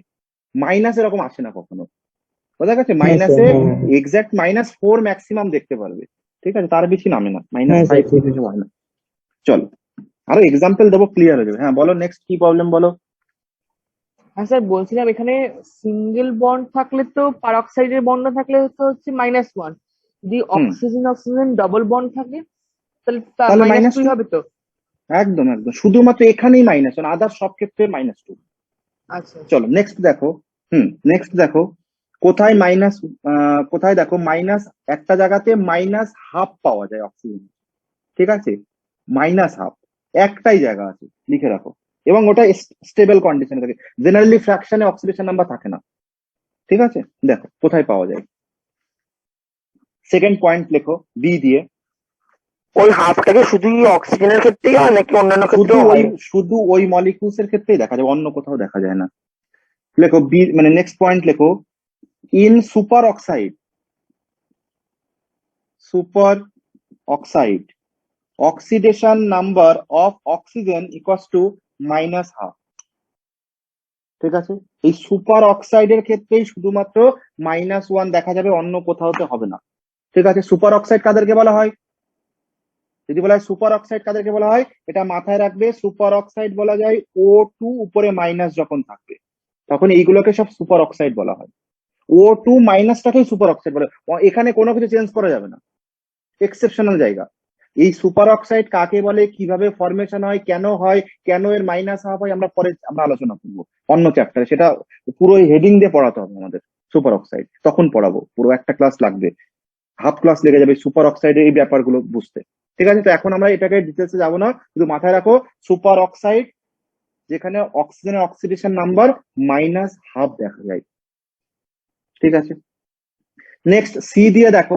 মাইনাস এরকম আসে না কখনো। বোঝা গেছে, হ্যাঁ স্যার, মাইনাসে হ্যাঁ হ্যাঁ হ্যাঁ। এক্সাক্ট -4 ম্যাক্সিমাম দেখতে পারবে, ঠিক আছে, তার বেশি নামে না, হ্যাঁ স্যার, -5 ঠিক কিছু আছে। হয় না। চলো আরো এক্সাম্পল দেবো, ক্লিয়ার হয়ে যাবে। হ্যাঁ বলো, নেক্সট কি প্রবলেম বলো। হ্যাঁ স্যার, বলছিলাম এখানে সিঙ্গেল বন্ড থাকলে তো পারঅক্সাইডের বন্ড থাকলে তো হচ্ছে -1, যদি হুম, অক্সিজেন অক্সিজেন ডাবল বন্ড থাকে তাহলে তাহলে -2 -2, হবে তো। একদম একদম, শুধুমাত্র এখানেই -1, আদার সব ক্ষেত্রে -2। আচ্ছা আচ্ছা। চলো নেক্সট দেখো। নেক্সট দেখো, কোথায় মাইনাস, কোথায় দেখো মাইনাস, একটা জায়গাতে -1/2 পাওয়া যায় অক্সিজেন, ঠিক আছে, -1/2 একটাই জায়গা আছে, লিখে রাখো, এবং ওটা স্টেবল কন্ডিশনে থাকে, জেনারেলি ফ্র্যাকশনে অক্সিডেশন নাম্বার থাকে না, ঠিক আছে। দেখো কোথায় পাওয়া যায়, সেকেন্ড পয়েন্ট লেখো বি দিয়ে। ওই হাফটাকে শুধু অক্সিজেনের ক্ষেত্রেই হয় নাকি অন্যান্য শুধু ক্ষেত্রেও ওই হয়? শুধু ওই মলিকিউলস এর ক্ষেত্রেই দেখা যায়, অন্য কোথাও দেখা যায় না। লেখো বি, মানে নেক্সট পয়েন্ট লেখো, in super oxide oxidation number of oxygen equals to -1/2। ঠিক আছে, এই সুপার অক্সাইডের ক্ষেত্রেই শুধুমাত্র -1 দেখা যাবে, অন্য কোথাওতে হবে না। ঠিক আছে, সুপার অক্সাইড কাদেরকে বলা হয়, যদি বলা হয় সুপার অক্সাইড কাদেরকে বলা হয়, এটা মাথায় রাখবে, সুপার অক্সাইড বলা যায় O2 উপরে মাইনাস যখন থাকবে, তখন এইগুলোকে সব সুপার অক্সাইড বলা হয়। O2 মাইনাসটাকেই সুপার অক্সাইড বলে, এখানে কোনো কিছু চেঞ্জ করা যাবে না, এক্সেপশনাল জায়গা। এই সুপার অক্সাইড কাকে বলে, কিভাবে ফরমেশন হয়, কেন এর -1/2 হয়, আমরা আলোচনা করবো অন্য চ্যাপ্টারে, সেটা পুরো হেডিং দিয়ে পড়াতে হবে আমাদের। সুপার অক্সাইড তখন পড়াবো, পুরো একটা ক্লাস লাগবে, হাফ ক্লাস লেগে যাবে সুপার অক্সাইডের এই ব্যাপারগুলো বুঝতে। ঠিক আছে, তো এখন আমরা এটাকে ডিটেলসে যাবো না, শুধু মাথায় রাখো সুপার অক্সাইড যেখানে অক্সিজেনের অক্সিডেশন নাম্বার -1/2 দেখা যায়। ঠিক আছে, নেক্সট সি দিয়ে দেখো।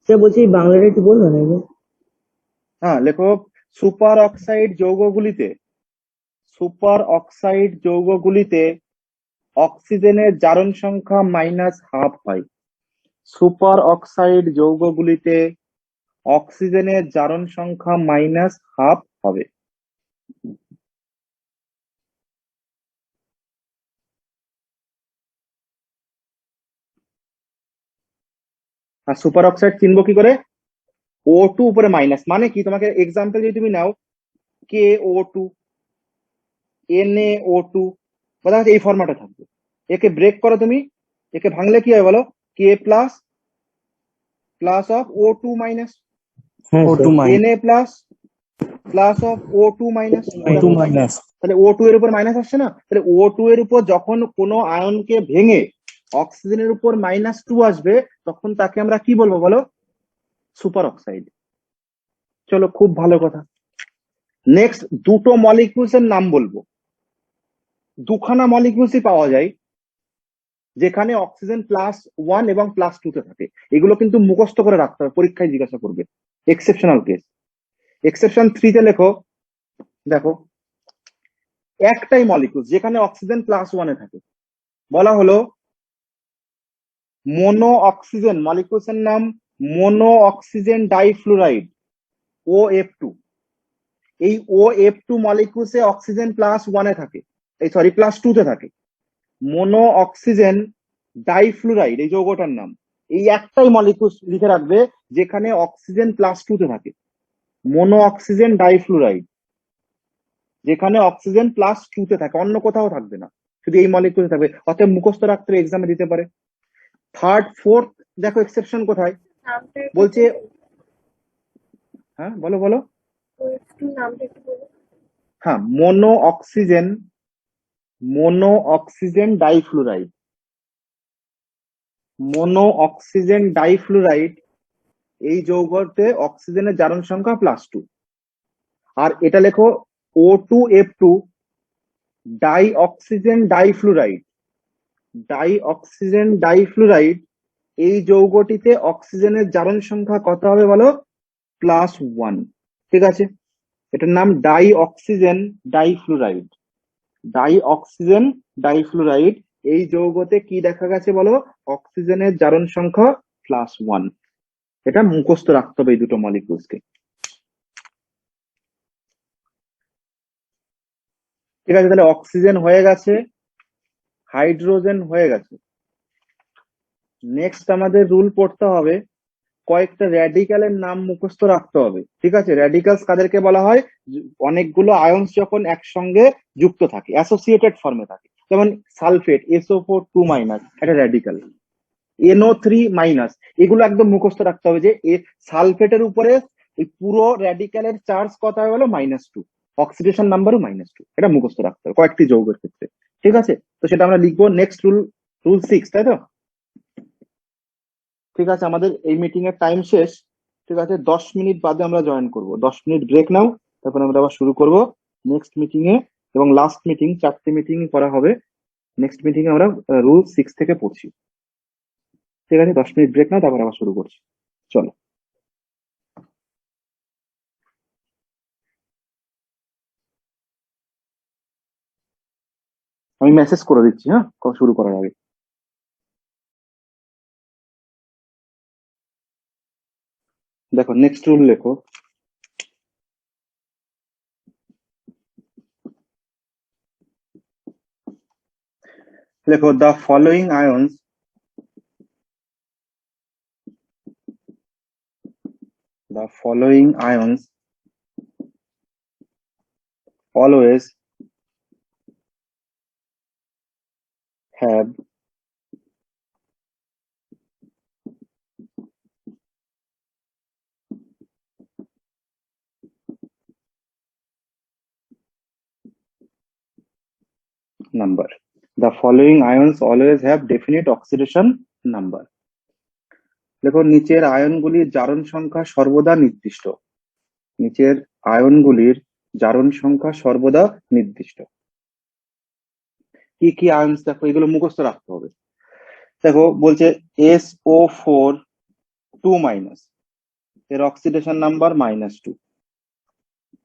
স্যার বলছি এই বাংলাটা একটু বলবেন এবার? হ্যাঁ লেখো, সুপার অক্সাইড যৌগগুলিতে সুপার অক্সাইড যৌগগুলিতে অক্সিজেনের জারণ সংখ্যা -1/2 হয়। সুপার অক্সাইড যৌগগুলিতে অক্সিজেনের জারণ সংখ্যা -1/2 হবে। আর সুপার অক্সাইড চিনবো কি করে, O2 উপরে মাইনাস, মানে কি, তোমাকে এক্সাম্পল যদি তুমি নাও, KO2, NaO2, বোঝা যাচ্ছে, এই ফরম্যাটে থাকবে। একে ব্রেক করো তুমি, একে ভাঙলে কি হয় বলো, K plus plus of O2 minus, হ্যাঁ sir. Na plus plus of O2 minus. Two minus. তাহলে O2 এর উপর মাইনাস আসছে না, তাহলে O2 এর উপর যখন কোনো আয়নকে ভেঙে অক্সিজেনের উপর -2 আসবে, তখন তাকে আমরা কি বলবো বলো, সুপার অক্সাইড। চলো, খুব ভালো কথা। নেক্সট দুটো মলিকিউলস এর নাম বলবো, দুখানা মলিকিউলসই পাওয়া যায় যেখানে অক্সিজেন +1 এবং +2 তে থাকে। এগুলো কিন্তু মুখস্থ করে রাখতে হবে, পরীক্ষায় জিজ্ঞাসা করবে, এক্সেপশনাল কেস। এক্সেপশন 3 তে লেখো, দেখো একটাই মলিকিউল যেখানে অক্সিজেন +1 এ থাকে, বলা হলো মোনো অক্সিজেন, মলিকিউলস এর নাম মোনো অক্সিজেন ডাইফ্লুরাইড, OF2। এই OF2 মলিকিউলসে অক্সিজেন +1 এ থাকে, এই সরি +2 তে থাকে। মোনো অক্সিজেন ডাইফ্লুরাইড এই যৌগটার নাম। এই একটাই মলিকিউল লিখে রাখবে যেখানে অক্সিজেন +2 তে থাকে, মোনো অক্সিজেন ডাইফ্লুরাইড, যেখানে অক্সিজেন +2 তে থাকে, অন্য কোথাও থাকবে না, শুধু এই মলিকিউল থাকবে। অতএব মুখস্থ রাখতে এক্সামে দিতে পারে। থার্ড ফোর্থ দেখো এক্সেপশন কোথায় বলছে, হ্যাঁ বলো বলো। হ্যাঁ, মোনো অক্সিজেন ডাইফ্লুরাইড, মোনো অক্সিজেন ডাইফ্লুরাইড, এই যৌগতে অক্সিজেনের জারণ সংখ্যা +2। আর এটা লেখো O2F2 die oxygen ডাইফ্লুরাইড। Die oxygen ডাইফ্লুরাইড, এই যৌগটিতে অক্সিজেনের জারণ সংখ্যা কত হবে বলো? +1। ঠিক আছে, এটার নাম ডাই অক্সিজেন ডাইফ্লুরাইড। ডাই অক্সিজেন ডাইফ্লুরাইড, এই যৌগতে কি দেখা গেছে বলো? অক্সিজেনের জারণ সংখ্যা +1। এটা মুখস্থ রাখতে হবে এই দুটো মলিকিউলসকে। ঠিক আছে, তাহলে অক্সিজেন হয়ে গেছে, হাইড্রোজেন হয়ে গেছে। নেক্সট আমাদের রুল পড়তে হবে, কয়েকটা র্যাডিক্যালের নাম মুখস্থ রাখতে হবে। ঠিক আছে, র্যাডিক্যালস কাদেরকে বলা হয়? অনেকগুলো আয়নস যখন একসঙ্গে যুক্ত থাকে, অ্যাসোসিয়েটেড ফর্মে থাকে। যেমন সালফেট SO4 2- একটা র্যাডিক্যাল, NO3-, এগুলো একদম মুখস্থ রাখতে হবে যে সালফেটের উপরে এই পুরো র্যাডিক্যালের চার্জ কত হয়ে গেল? -2, অক্সিডেশন নাম্বারও -2। এটা মুখস্থ রাখতে হবে কয়েকটি যৌগের ক্ষেত্রে। ঠিক আছে, তো সেটা আমরা লিখবো নেক্সট রুল, রুল 6, তাই তো? ঠিক আছে, আমাদের এই মিটিং এর টাইম শেষ। ঠিক আছে, 10 মিনিট বাদে আমরা জয়েন করব। 10 মিনিট ব্রেক নাও, তারপর আমরা আবার শুরু করব নেক্সট মিটিং এ। এবং লাস্ট মিটিং, 4টে মিটিং করা হবে। নেক্সট মিটিং এ আমরা রুল 6 থেকে পড়ছি। ঠিক আছে, 10 মিনিট ব্রেক নাও, তারপর আবার শুরু করছি। চলো। আমি মেসেজ করে দিচ্ছি, হ্যাঁ, শুরু করার আগে। দেখো নেক্সট রুল লেখো, লেখো the following আয়ন্স always have number. The following ions always have definite oxidation number. দেখো নিচের আয়নগুলির জারণ সংখ্যা সর্বদা নির্দিষ্ট। নিচের আয়নগুলির জারণ সংখ্যা সর্বদা নির্দিষ্ট। কি কি আয়নস দেখো, এগুলো মুখস্থ রাখতে হবে। দেখো বলছে SO4 2-, এর অক্সিডেশন নাম্বার -2।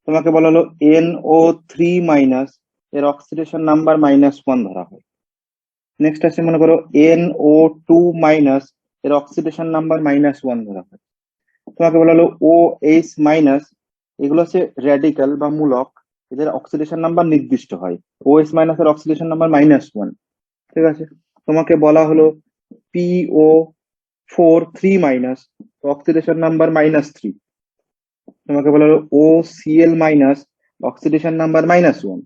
তোমাকে বলা হলো NO3-, এর অক্সিডেশন নাম্বার -1 ধরা হয়। নেক্সট আছে মনে করো NO2-, এর অক্সিডেশন নাম্বার -1 ধরা হয়। তোমাকে বলা হলো OH-, এগুলো হচ্ছে র্যাডিক্যাল বা মূলক, এদের অক্সিডেশন নাম্বার নির্দিষ্ট হয়। OH- এর অক্সিডেশন নাম্বার -1। ঠিক আছে, তোমাকে বলা হলো PO4 3-, অক্সিডেশন নাম্বার -3। তোমাকে বলা হলো OCl-, অক্সিডেশন নাম্বার -1।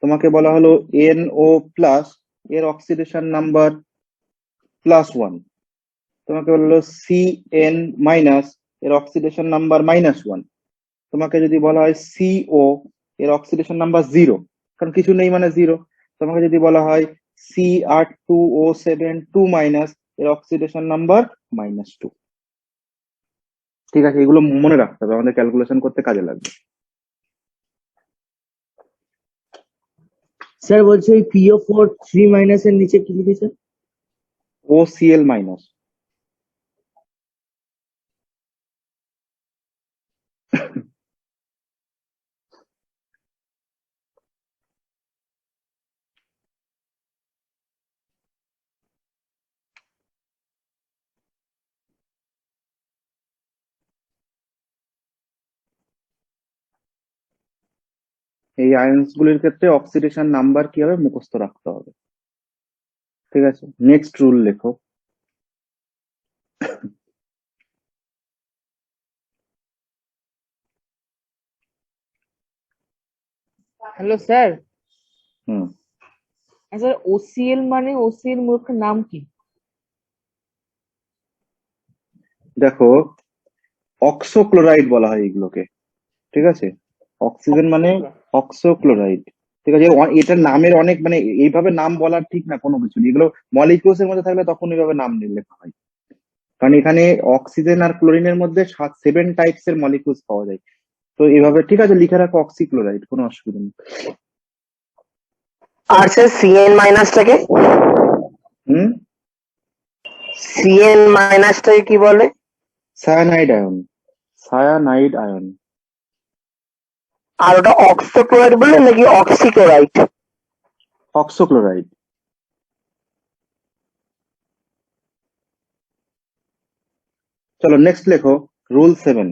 তোমাকে বলা হলো NO+, এর অক্সিডেশন নাম্বার +1। তোমাকে বলা হলো CN-, এর অক্সিডেশন নাম্বার -1। তোমাকে যদি বলা হয় CO, এর অক্সিডেশন নাম্বার 0, কারণ কিছু নেই মানে 0। তোমাকে যদি বলা হয় Cr2O7 2-, এর অক্সিডেশন নাম্বার -2। ঠিক আছে, এগুলো মনে রাখতে হবে, আমাদের ক্যালকুলেশন করতে কাজে লাগবে। স্যার বলছে এই PO4 3- এর নিচে কি লিখেছে? OCl-। এই আয়ন্স গুলির ক্ষেত্রে অক্সিডেশন নাম্বার কি হবে মুখস্থ রাখতে হবে। ঠিক আছে, নেক্সট রুল লেখো, হ্যালো স্যার। হুম স্যার OCl মানে OCl মূলক নাম কি? দেখো অক্সোক্লোরাইড বলা হয় এগুলোকে। ঠিক আছে, অক্সিজেন মানে অক্সোক্লোরাইড। ঠিক আছে? এটার নামের অনেক মানে এইভাবে নাম বলার ঠিক না কোনো কিছু, এগুলো মলিকিউলস এর মধ্যে থাকলে তখন এইভাবে নাম লেখা হয়, কারণ এখানে অক্সিজেন আর ক্লোরিনের মধ্যে 7 টাইপস এর মলিকিউলস পাওয়া যায়। তো এইভাবে ঠিক আছে লিখে রাখো অক্সিক্লোরাইড, কোনো অসুবিধা নেই। আর স্যার সিএন মাইনাসটাকে, হুম, সিএন মাইনাসটাকে কি বলে? Cyanide ion, cyanide ion. আর ওটা অক্সোক্লোরাইড বলে নাকি অক্সিক্লোরাইড? অক্সোক্লোরাইড। চলো নেক্সট লেখো রুল 7।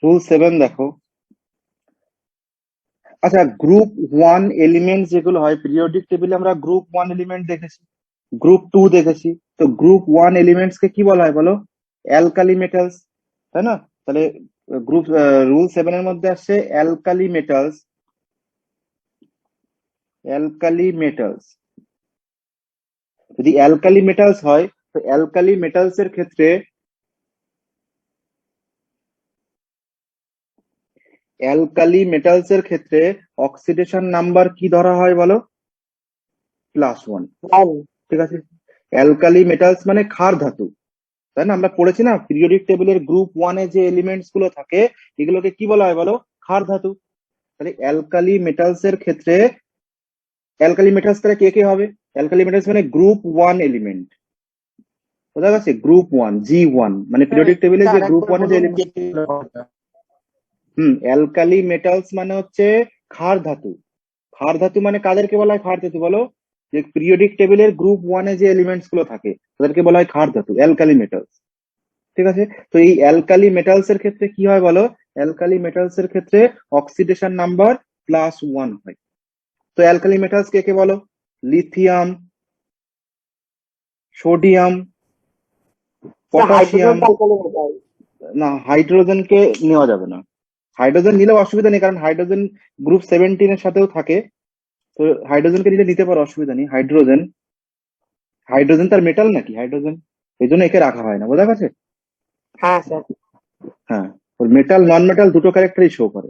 রুল 7 দেখো। আচ্ছা, গ্রুপ 1 এলিমেন্ট যেগুলো হয় পিরিয়ডিক টেবিলে, আমরা গ্রুপ 1 এলিমেন্ট দেখেছি, গ্রুপ 2 দেখেছি, তো গ্রুপ 1 এলিমেন্টস কে কি বলা হয় বলো? অ্যালকালি মেটালস, তাই না? তাহলে গ্রুপ রুল 7 এর মধ্যে আসছে অ্যালকালি মেটালস, অ্যালকালি মেটালস। যদি অ্যালকালি মেটালস হয় তো অ্যালকালি মেটালস এর ক্ষেত্রে, অ্যালকালি মেটালস এর ক্ষেত্রে অক্সিডেশন নাম্বার কি ধরা হয় বলো? +1। ঠিক আছে? অ্যালকালি মেটালস মানে ক্ষার ধাতু, তাই না? আমরা পড়েছি না পিরিয়ডিক টেবিলের গ্রুপ 1 এ যে এলিমেন্টস গুলো থাকে এগুলোকে কি বলা হয় বলো? ক্ষার ধাতু। তাহলে অ্যালকালি মেটালস এর ক্ষেত্রে, অ্যালকালি মেটালস তাহলে কে কে হবে? অ্যালকালি মেটালস মানে গ্রুপ 1 এলিমেন্ট, বোঝা গেছে? গ্রুপ 1 G1 মানে পিরিয়ডিক টেবিলে যে গ্রুপ 1 এ যে এলিমেন্ট। অ্যালকালি মেটালস মানে হচ্ছে ক্ষার ধাতু। ক্ষার ধাতু মানে কাদেরকে বলা হয় ক্ষার ধাতু বলো? যে পিরিয়ডিক টেবিলের গ্রুপ 1 এ যে এলিমেন্টস গুলো থাকে তাদেরকে বলা হয় ক্ষার ধাতু, অ্যালকালি মেটালস। ঠিক আছে? তো এই অ্যালকালি মেটালস এর ক্ষেত্রে কি হয় বলো? অ্যালকালি মেটালস এর ক্ষেত্রে অক্সিডেশন নাম্বার +1 হয়। তো অ্যালকালি মেটালস কে কে বলো? Lithium, sodium, potassium. না, হাইড্রোজেনকে নেওয়া যাবে না, হাইড্রোজেন নিলেও অসুবিধা নেই কারণ হাইড্রোজেন গ্রুপ 17 এর সাথেও থাকে, তো হাইড্রোজেনকে নিলে নিতে পারো, অসুবিধা নেই। হাইড্রোজেন, হাইড্রোজেন তার মেটাল নাকি হাইড্রোজেন, এই জন্য একে রাখা হয় না, বোঝা গেছে? হ্যাঁ স্যার। হ্যাঁ, ওর মেটাল নন মেটাল দুটো ক্যারেক্টারই শো করে।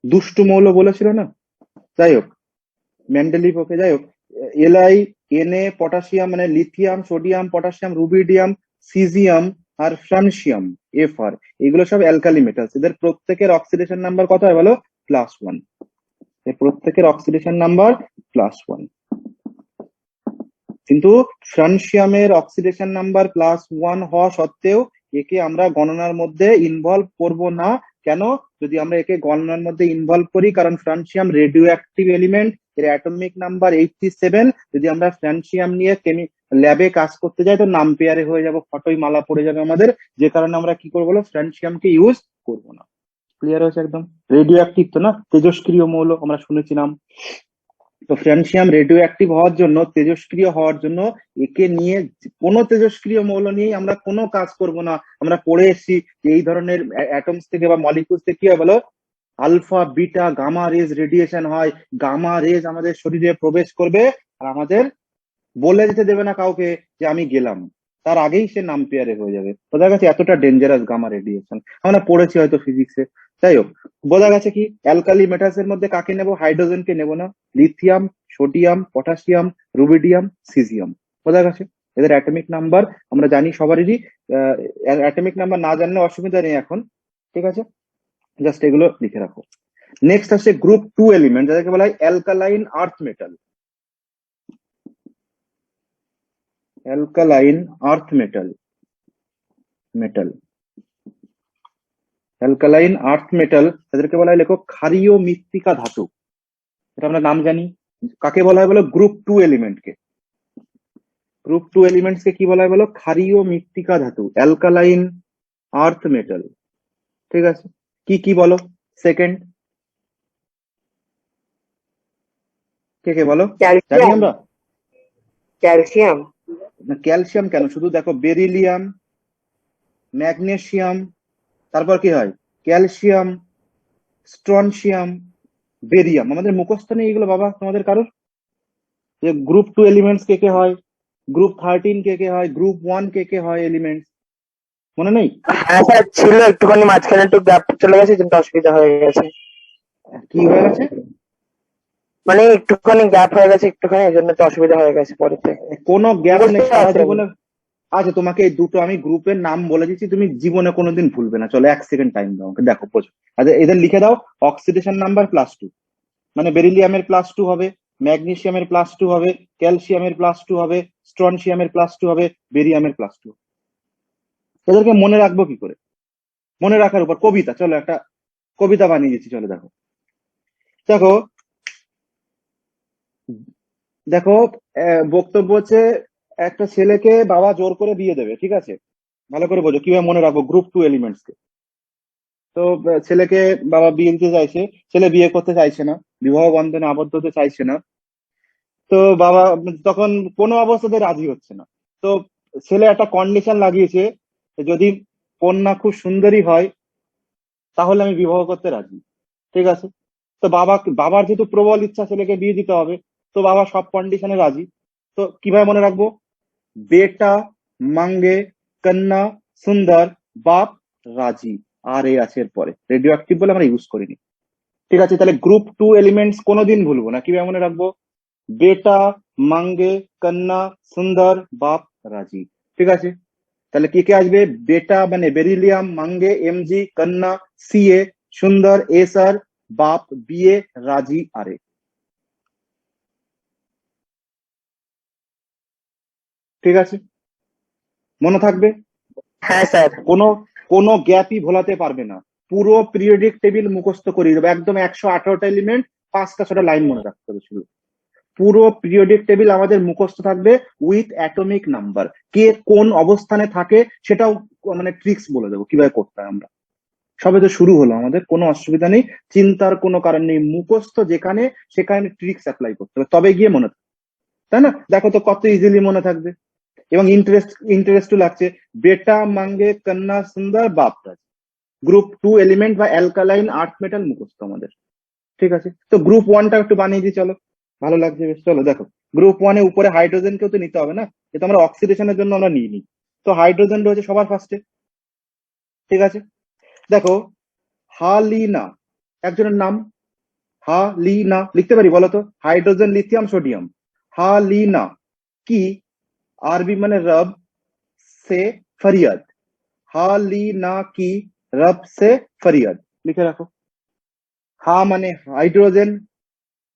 দুষ্টু মৌল বলেছিল না, যাই হোক মেন্ডেলিভ, ওকে যাই হোক। এলআই, এনএ, পটাশিয়াম মানে lithium, sodium, potassium, rubidium, caesium আর ফ্রান্সিয়াম, FR, এগুলো সব অ্যালকালি মেটালস। এদের প্রত্যেকের অক্সিডেশন নাম্বার কত হয় বলো? +1। এই প্রত্যেকের অক্সিডেশন নাম্বার +1, কিন্তু ফ্রান্সিয়ামের অক্সিডেশন নাম্বার +1 হওয়া সত্ত্বেও একে আমরা গণনার মধ্যে ইনভলভ করব না। কেন? যদি আমরা একে গণনার মধ্যে ইনভলভ করি, কারণ ফ্রান্সিয়াম রেডিও অ্যাক্টিভ এলিমেন্ট, এর অ্যাটমিক নাম্বার 87। যদি আমরা ফ্রান্সিয়াম নিয়ে ল্যাবে কাজ করতে যাই তো নাম পেয়ারে হয়ে যাব, ফটোই মালা পড়ে যাবে আমাদের, যে কারণে আমরা কি করবো বলো? ফ্রান্সিয়ামকে ইউজ করবো না। ক্লিয়ার হয়েছে একদম? রেডিও অ্যাক্টিভ তো না, তেজস্ক্রিয় মৌল আমরা শুনেছিলাম। তো ফ্রান্সিয়াম রেডিও অ্যাক্টিভ হওয়ার জন্য, তেজস্ক্রিয় হওয়ার জন্য একে নিয়ে কোনো তেজস্ক্রিয় মৌল নিয়ে আমরা কোনো কাজ করব না। আমরা পড়ে এসেছি যে এই ধরনের অ্যাটমস থেকে বা মলিকিউলস থেকে কি হয় বলো? Alpha, beta, gamma rays radiation হয়। গামা রেজ আমাদের শরীরে প্রবেশ করবে আর আমাদের বলে যেতে দেবে না কাউকে যে আমি গেলাম, তার আগেই সে নাম পেয়ারে হয়ে যাবে। বোঝা গেছে? এতটা ডেঞ্জারাস গামা রেডিয়েশন, আমরা পড়েছি হয়তো ফিজিক্সে। যাই হোক, বোঝা গেছে কি অ্যালকালি মেটালস এর মধ্যে কাকে নেব? হাইড্রোজেনকে নেব না। Lithium, sodium, potassium, rubidium, caesium. বোঝা গেছে? এদের অ্যাটমিক নাম্বার আমরা জানি সবারই, অ্যাটমিক নাম্বার না জানলে অসুবিধা নেই এখন, ঠিক আছে? জাস্ট এগুলো লিখে রাখো। নেক্সট আসছে গ্রুপ 2 এলিমেন্ট, যাদেরকে বলা হয় alkaline earth metal. Alkaline earth metal, alkaline earth metal তাদেরকে বলা হয়, লেখো ক্ষারীয় মৃত্তিকা ধাতু। এটা আমরা নাম জানি। কাকে বলা হয় বলো? গ্রুপ 2 এলিমেন্টকে। গ্রুপ 2 এলিমেন্টস কে কি বলা হয় বলো? ক্ষারীয় মৃত্তিকা ধাতু, অ্যালকালাইন আর্থ মেটাল। ঠিক আছে, কি কি বলো? সেকেন্ড কে কে বলো? জানি ক্যালসিয়াম, আমরা? ক্যালসিয়াম। না, ক্যালসিয়াম কেন, শুধু দেখো বেরিলিয়াম, ম্যাগনেসিয়াম, তারপর কি হয়? Calcium, strontium, barium. আমাদের মুখস্থ নেই এগুলো বাবা তোমাদের কারোর? যে গ্রুপ 2 এলিমেন্টস কে কে হয়, গ্রুপ 13 কে কে হয়, গ্রুপ 1 কে কে হয় এলিমেন্টস, মনে নেই? হ্যাঁ স্যার ছিল, একটুখানি মাঝখানে একটু গ্যাপ চলে গেছে, কিন্তু অসুবিধা হয়ে গেছে। কি হয়ে গেছে? মানে একটুখানি গ্যাপ হয়ে গেছে, একটুখানি, এই জন্য তো অসুবিধা হয়ে গেছে পরে থেকে। কোনো গ্যাপ নেই বুঝতে সারা পারছেন? জীবনে। আচ্ছা, তোমাকে এই দুটো আমি গ্রুপের নাম বলে দিচ্ছি, তুমি জীবনে কোনোদিন ভুলবে না। চলো 1 সেকেন্ড টাইম দাও আমাকে, দেখো বোঝো। আচ্ছা, এদের লিখে দাও। অক্সিডেশন নাম্বার +2, মানে বেরিলিয়ামের +2 হবে, ম্যাগনেসিয়ামের +2 হবে, ক্যালসিয়ামের +2 হবে, স্ট্রনসিয়ামের +2 হবে, বেরিয়ামের +2। এদেরকে মনে রাখবো কি করে? মনে রাখার উপর কবিতা, চলো একটা কবিতা বানিয়ে দিচ্ছি, চলো দেখো। দেখো দেখো বক্তব্য হচ্ছে একটা ছেলেকে বাবা জোর করে বিয়ে দেবে, ঠিক আছে? ভালো করে বোঝো কিভাবে মনে রাখবো গ্রুপ 2 এলিমেন্টস কে। তো ছেলেকে বাবা বিয়ে দিতে চাইছে, ছেলে বিয়ে করতে চাইছে না, বিবাহ বন্ধনে আবদ্ধ হতে চাইছে না। তো বাবা তখন কোনো অবস্থাতে রাজি হচ্ছে না। তো ছেলে একটা কন্ডিশন লাগিয়েছে, যদি কন্যা খুব সুন্দরী হয় তাহলে আমি বিবাহ করতে রাজি, ঠিক আছে? তো বাবার যেহেতু প্রবল ইচ্ছা ছেলেকে বিয়ে দিতে হবে, তো বাবা সব কন্ডিশনে রাজি। তো কিভাবে মনে রাখবো? বেটা মাঙ্গে কন্যা সুন্দর বাপ রাজি, আর এ আছে এর পরে, রেডিও অ্যাক্টিভ বলে আমরা ইউজ করিনি, ঠিক আছে? তাহলে গ্রুপ 2 এলিমেন্টস কোনোদিন ভুলবো না, কিভাবে মনে রাখবো? বেটা মাঙ্গে কন্যা সুন্দর বাপ রাজি, ঠিক আছে? তাহলে কি কে আসবে? বেটা মানে বেরিলিয়াম, মাঙ্গে এমজি, কন্যা সিএ, সুন্দর এসআর, বাপ বিএ, রাজি আরে। ঠিক আছে, মনে থাকবে? হ্যাঁ স্যার। কোনো কোনো গ্যাপই ভোলাতে পারবে না। পুরো পিরিয়ডিক টেবিল মুখস্থ করিয়ে দেবে একদম, 118টা এলিমেন্ট, 5টা 6টা লাইন মনে রাখতে হবে শুধু। পুরো পিরিয়ডিক টেবিল আমাদের মুখস্থ থাকবে উইথ অ্যাটমিক নাম্বার, কে কোন অবস্থানে থাকে সেটাও মানে ট্রিক্স বলে দেবো কিভাবে করতে হয় আমরা। সবে তো শুরু হলো আমাদের, কোনো অসুবিধা নেই, চিন্তার কোনো কারণ নেই। মুখস্থ যেখানে সেখানে ট্রিক্স অ্যাপ্লাই করতে হবে, তবে গিয়ে মনে থাকবে, তাই না? দেখো তো কত ইজিলি মনে থাকবে এবং ইন্টারেস্টও লাগছে। বেটা মাঙ্গে কন্যা সুন্দর বাপ রাজি, গ্রুপ 2 এলিমেন্ট বা অ্যালকালাইন আর্থ মেটাল মুখস্থ আমাদের, ঠিক আছে? তো গ্রুপ 1টা একটু বানিয়ে দিই, চলো, ভালো লাগছে বেশ। চলো দেখো, গ্রুপ 1 এ উপরে হাইড্রোজেনকেও তো নিতে হবে না, এটা আমরা অক্সিডেশনের জন্য আমরা নিই নি। তো হাইড্রোজেন রয়েছে সবার ফার্স্টে, ঠিক আছে? দেখো, হালিনা একজনের নাম, হালিনা লিখতে পারি বলো তো? হাইড্রোজেন লিথিয়াম সোডিয়াম, হালিনা কি? আরবি মানে রব, से फरियाद, हालिना की रब से फरियाद, লিখে রাখো। হা মানে হাইড্রোজেন,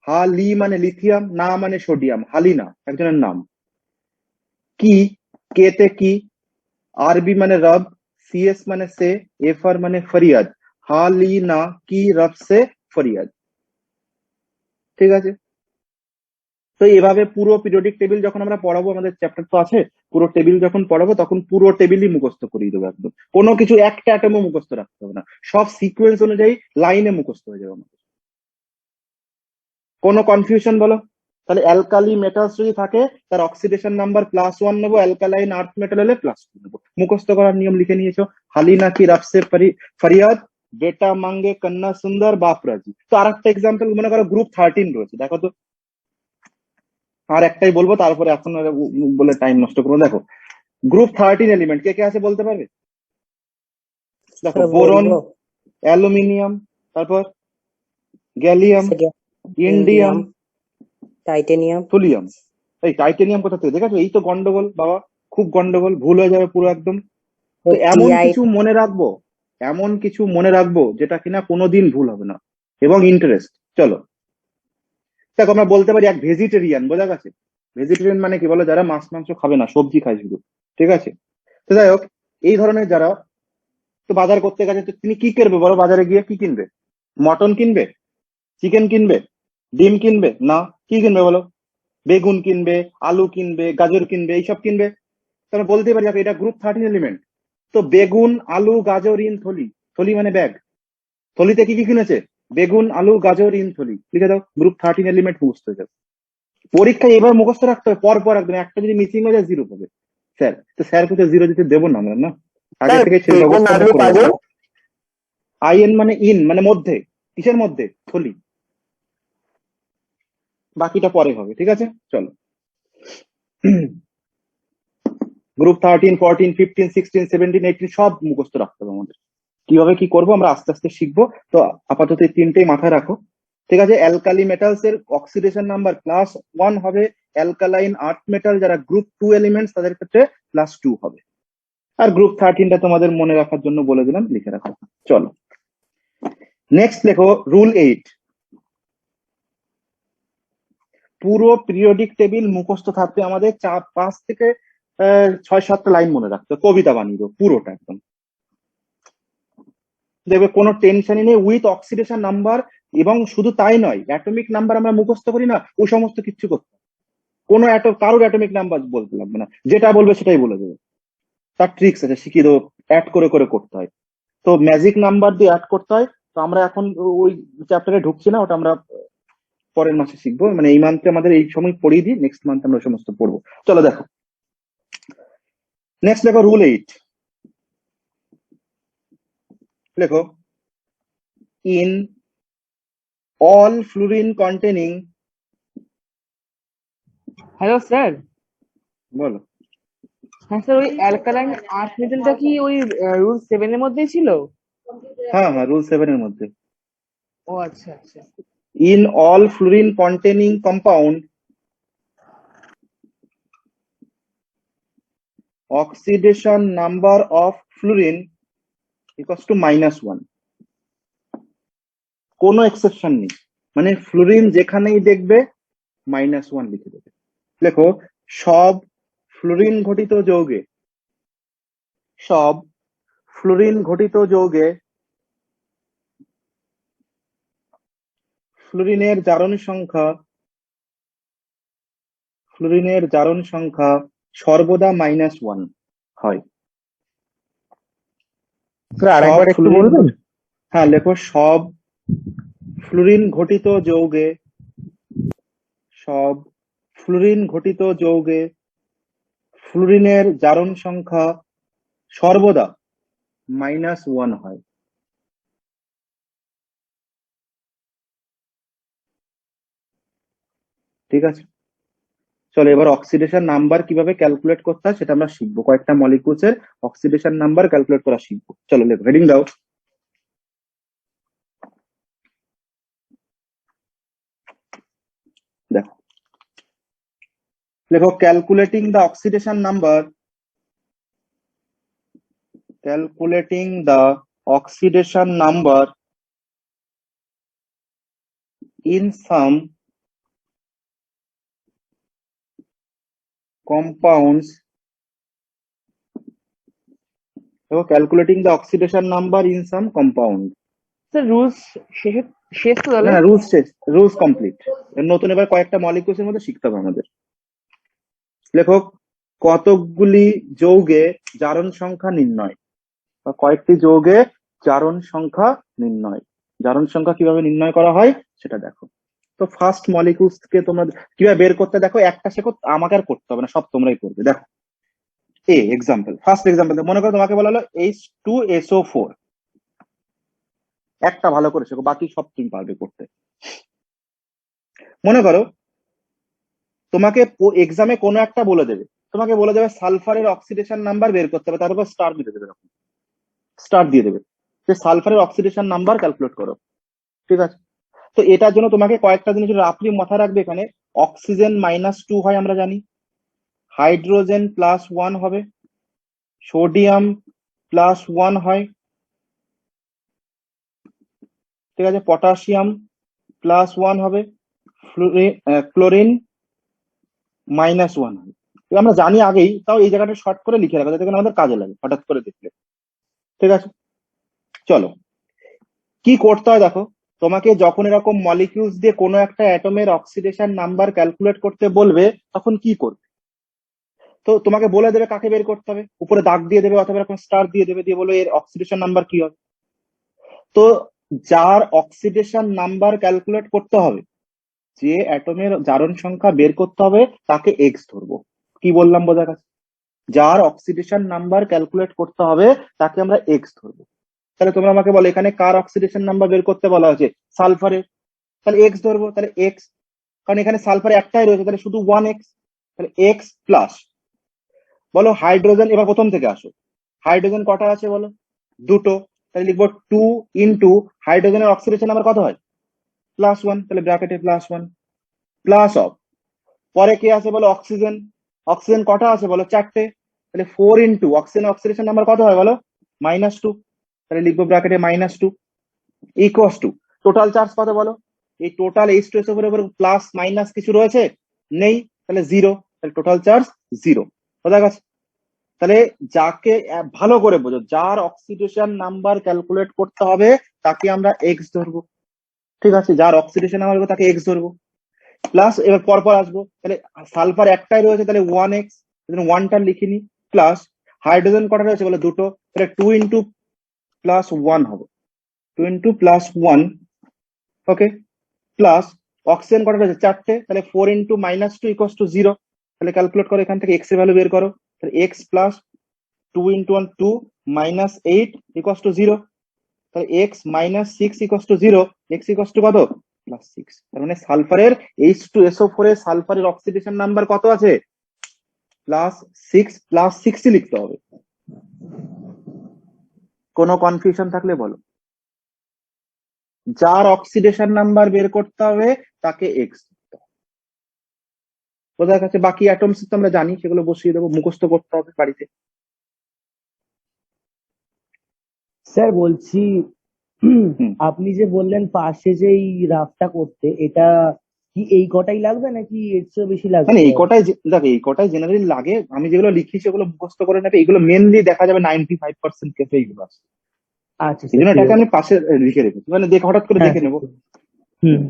হা লি মানে লিথিয়াম, না মানে সোডিয়াম, হালিনা একজনের নাম। কি, কেতে কি, আরবি মানে রব, সিএস মানে সে, এফআর মানে ফরিয়াদ, হালিনা কি রব সে ফরিয়াদ, ঠিক আছে? তো এভাবে পুরো পিরিয়ডিক টেবিল যখন আমরা পড়াবো, আমাদের চ্যাপ্টার তো আছে, পুরো টেবিল যখন পড়াবো তখন পুরো টেবিলই মুখস্থ করিয়ে দেবো একদম। কোনো কিছু একটা অ্যাটমও মুখস্থ রাখতে হবে না, সব সিকোয়েন্স অনুযায়ী লাইনে মুখস্থ হয়ে যাবে আমাদের। কোনো কনফিউশন বলো? তাহলে অ্যালকালি মেটালস যদি থাকে তার অক্সিডেশন নাম্বার +1 নেবো, অ্যালকালাইন আর্থ মেটাল হলে +2 নেবো। মুখস্থ করার নিয়ম লিখে নিয়েছো, হালিনা কি রাফসে ফরিয়াদ, বেটা মাঙ্গে কন্যা সুন্দর বাপ রাজি। তো আর একটা এক্সাম্পল মনে করো গ্রুপ 13 রয়েছে, দেখো তো। আর একটাই বলবো, তারপরে এখন আর বলে টাইম নষ্ট করবো। দেখো, গ্রুপ 13 এলিমেন্ট কে কে আছে বলতে পারবে? দেখো, স্যার বোরন, বলবো। অ্যালুমিনিয়াম, তারপর gallium, indium, indium, titanium. Thulium. এই টাইটেনিয়াম কোথা থেকে দেখেছো? এই তো গন্ডগোল বাবা, খুব গন্ডগোল, ভুল হয়ে যাবে পুরো একদম। তো এমন টিআই। কিছু মনে রাখবো, এমন কিছু মনে রাখবো যেটা কিনা কোনোদিন ভুল হবে না, এবং ইন্টারেস্ট। চলো দেখো, আমরা বলতে পারি এক ভেজিটেরিয়ান, বোঝা গেছে? ভেজিটেরিয়ান মানে কি বলো? যারা মাছ মাংস খাবে না, সবজি খায় শুধু, ঠিক আছে? তো যাই হোক, এই ধরনের যারা, তো বাজার করতে গেছে, তো তিনি কি করবে বলো? বাজারে গিয়ে কি কিনবে? মটন কিনবে, চিকেন কিনবে, ডিম কিনবে না, কি কিনবে বলো? বেগুন কিনবে, আলু কিনবে, গাজর কিনবে, এইসব কিনবে। তাহলে বলতে পারি এটা গ্রুপ 13 এলিমেন্ট। তো বেগুন আলু গাজর ইন থলি, থলি মানে ব্যাগ, থলিতে কি কি কিনেছে? বেগুন আলু গাজর ইন থলি, লিখে দাও, গ্রুপ 13 এলিমেন্ট মুখস্থ হয়ে যাবে। পরীক্ষায় এবার মুখস্থ রাখতে হবে, পর পর একদম, একটা যদি মিসিং হয়ে যায় 0 পাবে স্যার। তো স্যারকে তো 0 দিতে দেবো না আমরা, না? আগে স্যার থেকে সেই বেগুন ব্যবস্থা আলু করে গাজর। রাখবো। আইএন মানে ইন, মানে মধ্যে, কিসের মধ্যে? থলি। বাকিটা পরে হবে, ঠিক আছে? চলো, গ্রুপ 13, 14, 15, 16, 17, 18 সব মুখস্থ রাখতে হবে আমাদের। কিভাবে কি করবো আমরা আস্তে আস্তে শিখবো। তো আপাতত এই তিনটেই মাথায় রাখো, ঠিক আছে? অ্যালকালি মেটালস এর অক্সিডেশন নাম্বার +1 হবে, অ্যালকালাইন আর্থ মেটাল যারা গ্রুপ 2 এলিমেন্টস তাদের ক্ষেত্রে +2 হবে। আর গ্রুপ 13টা তোমাদের মনে রাখার জন্য বলে দিলাম, লিখে রাখো। চলো নেক্সট লেখো রুল 8। পুরো পিরিয়ডিক টেবিল মুখস্থ থাকবে আমাদের, 5 থেকে 6-7টা লাইন মনে রাখতে হবে, কবিতা বানিয়ে দেবো পুরোটা একদম। দেখবে কোনো টেনশনই নেই, উইথ অক্সিডেশন নাম্বার। এবং শুধু তাই নয়, অ্যাটমিক নাম্বার আমরা মুখস্থ করি না, ওই সমস্ত কিছু করতে হবে। কোনো কারোর অ্যাটমিক নাম্বার বলতে লাগবে না, যেটা বলবে সেটাই বলে দেবে। তার ট্রিক্স আছে, শিখিয়ে দেবো, অ্যাড করে করে করতে হয়। তো ম্যাজিক নাম্বার দিয়ে অ্যাড করতে হয়। তো আমরা এখন ওই চ্যাপ্টারে ঢুকছি না, ওটা আমরা পরের মাসে শিখবো। মানে এই মান্থে আমাদের এই সময় পড়িয়ে দিই, নেক্সট মান্থ আমরা সমস্ত পড়বো। চলো দেখো নেক্সট লেখো রুল 8। লেখো in all fluorine containing. Hello sir. বলো। হ্যাঁ স্যার, ওই অ্যালকালাইন আর্থ মেটালটা কি ওই রুল 7 এর মধ্যেই ছিল? হ্যাঁ হ্যাঁ, রুল 7 এর মধ্যে। ও আচ্ছা আচ্ছা। In all fluorine containing compound, oxidation number of fluorine equals to -1. কোনো এক্সেপশন নেই, মানে ফ্লুরিন যেখানেই দেখবে -1 লিখে দেবে। লেখো সব ফ্লুরিন ঘটিত যৌগে, সব ফ্লুরিন ঘটিত যৌগে ফ্লুরিনের জারণ সংখ্যা, ফ্লুরিনের জারণ সংখ্যা সর্বদা -1 হয়। আরেকবার একটু বলবেন? হ্যাঁ লেখো সব ফ্লুরিন ঘটিত যৌগে, সব ফ্লুরিন ঘটিত যৌগে ফ্লুরিনের জারণ সংখ্যা সর্বদা -1 হয়। ঠিক আছে, চলো এবার অক্সিডেশন নাম্বার কিভাবে ক্যালকুলেট করতে হয় সেটা আমরা শিখবো। কয়েকটা মলিকিউলস এর অক্সিডেশন নাম্বার ক্যালকুলেট করা শিখবো। চলো লেখো, হেডিং দাও। দেখো লেখো calculating the oxidation number, calculating the oxidation number in some compounds. So calculating the oxidation number in some compound. Sir rules শেষ তো তাহলে? না রুলস শেষ, রুলস কমপ্লিট। নতুন এবার কয়েকটা মলিকিউলস এর মধ্যে শিখতে হবে আমাদের। লেখক কতকগুলি যৌগে জারণ সংখ্যা নির্ণয়, বা কয়েকটি যৌগে জারণ সংখ্যা নির্ণয়। জারণ সংখ্যা কিভাবে নির্ণয় করা হয় সেটা দেখো। তো ফার্স্ট মলিকিউলস কে তোমরা কিভাবে বের করতে দেখো, একটা শেখো, আমাকে আর করতে হবে না, সব তোমরাই করবে। দেখো এক্সাম্পল, ফার্স্ট এক্সাম্পল মনে করো তোমাকে বলা হলো H2SO4। একটা ভালো করে শেখো, বাকি সব তুমি পারবে করতে। মনে করো তোমাকে এক্সামে কোনো একটা বলে দেবে, তোমাকে বলে দেবে সালফারের অক্সিডেশন নাম্বার বের করতে হবে, তার উপর স্টার দিয়ে দেবে, এরকম স্টার দিয়ে দেবে যে সালফারের অক্সিডেশন নাম্বার ক্যালকুলেট করো। ঠিক আছে, তো এটার জন্য তোমাকে কয়েকটা জিনিস রাফলি মাথায় রাখবে। এখানে অক্সিজেন -2 হয় আমরা জানি, হাইড্রোজেন +1 হবে, সোডিয়াম +1 হয়, ঠিক আছে, পটাশিয়াম +1 হবে, ক্লোরিন -1 হবে। আমরা জানি আগেই, তাও এই জায়গাটা শর্ট করে লিখে রাখা যাতে করে আমাদের কাজে লাগে হঠাৎ করে দেখলে। ঠিক আছে, চলো কি করতে হয় দেখো। তোমাকে যখন এরকম মলিকিউলস দিয়ে কোনো একটা অ্যাটমের অক্সিডেশন নাম্বার ক্যালকুলেট করতে বলবে তখন কি করবে, তো তোমাকে বলে দেবে কাকে বের করতে হবে, উপরে দাগ দিয়ে দেবে অথবা এরকম স্টার দিয়ে দেবে, দিয়ে বলবে এর অক্সিডেশন নাম্বার কি হবে। তো যার অক্সিডেশন নাম্বার ক্যালকুলেট করতে হবে, যে অ্যাটমের জারণ সংখ্যা বের করতে হবে তাকে এক্স ধরবো। কি বললাম বোঝা গেছে? যার অক্সিডেশন নাম্বার ক্যালকুলেট করতে হবে তাকে আমরা এক্স ধরবো। তাহলে তোমরা আমাকে বলো এখানে কার অক্সিডেশন নাম্বার বের করতে বলা হয়েছে? সালফারের, তাহলে এক্স ধরবো, তাহলে এক্স। কারণ এখানে সালফার একটাই রয়েছে, তাহলে শুধু 1x, তাহলে x প্লাস বলো হাইড্রোজেন, এবার প্রথম থেকে আসো, হাইড্রোজেন কটা আছে বলো? দুটো, তাহলে লিখবো 2 ইন্টু হাইড্রোজেনের অক্সিডেশন নাম্বার কত হয়? +1, তাহলে ব্র্যাকেটে +1 প্লাস অফ, পরে কে আছে বলো? অক্সিজেন, অক্সিজেন কটা আছে বলো? চারটে, তাহলে 4 ইন্টু অক্সিজেন অক্সিডেশন নাম্বার কত হয় বলো? -2, তাহলে লিখবো ব্র্যাকেটে -2 ইকুয়াস টু টোটাল চার্জ কত বলো? এই টোটাল H2SO4 এর উপর প্লাস মাইনাস কিছু রয়েছে? নেই, তাহলে 0, তাহলে টোটাল চার্জ 0। বোঝা গেছে? তাহলে যাকে ভালো করে বোঝো, যার অক্সিডেশন নাম্বার ক্যালকুলেট করতে হবে তাকে আমরা এক্স ধরবো, ঠিক আছে? যার অক্সিডেশন নাম্বার হবে তাকে এক্স ধরবো। প্লাস এবার পরপর আসবো, তাহলে সালফার একটাই রয়েছে, তাহলে 1x, ওয়ানটা লিখিনি। প্লাস হাইড্রোজেন কটা রয়েছে বলে? দুটো, তাহলে 2 ইন্টু +1 হবে, 2 ইন্টু +1, ওকে। প্লাস অক্সিজেন কটা রয়েছে? চারটে, তাহলে 4 ইন্টু -2 ইকুয়ালস টু 0, তাহলে ক্যালকুলেট করো এখান থেকে এক্স এর ভ্যালু বের করো, তাহলে x plus 2 into 1 2 -8 equals to 0, তাহলে x -6 equals to 0, x equals to কত? +6। তার মানে সালফারের H2SO4 এর সালফারের অক্সিডেশন নাম্বার কত আছে? +6, +6 লিখতে হবে। কোনো কনফিউশন থাকলে বলো। যার অক্সিডেশন নাম্বার বের করতে হবে তাকে এক্স। বোঝা গেছে? বাকি অ্যাটমস তো আমরা জানি, সেগুলো বসিয়ে দেবো, মুখস্থ করতে হবে বাড়িতে। স্যার বলছি হুম। আপনি যে বললেন পাশে যে এই রাফটা করতে, এটা কি এই কটাই লাগবে নাকি এর চেয়েও বেশি লাগবে? মানে এই কটাই দেখো, এই কটাই জেনারেলি লাগে। আমি যেগুলো লিখি সেগুলো মুখস্থ করে নেবে, এগুলো মেনলি দেখা যাবে 95% কেসে এইগুলো আছে। আচ্ছা এই জন্য স্যার, ঠিক এটাকে আছে। আমি পাশে লিখে রেখেছি, মানে দেখে হঠাৎ করে হ্যাঁ দেখে স্যার, নেবো। হুম।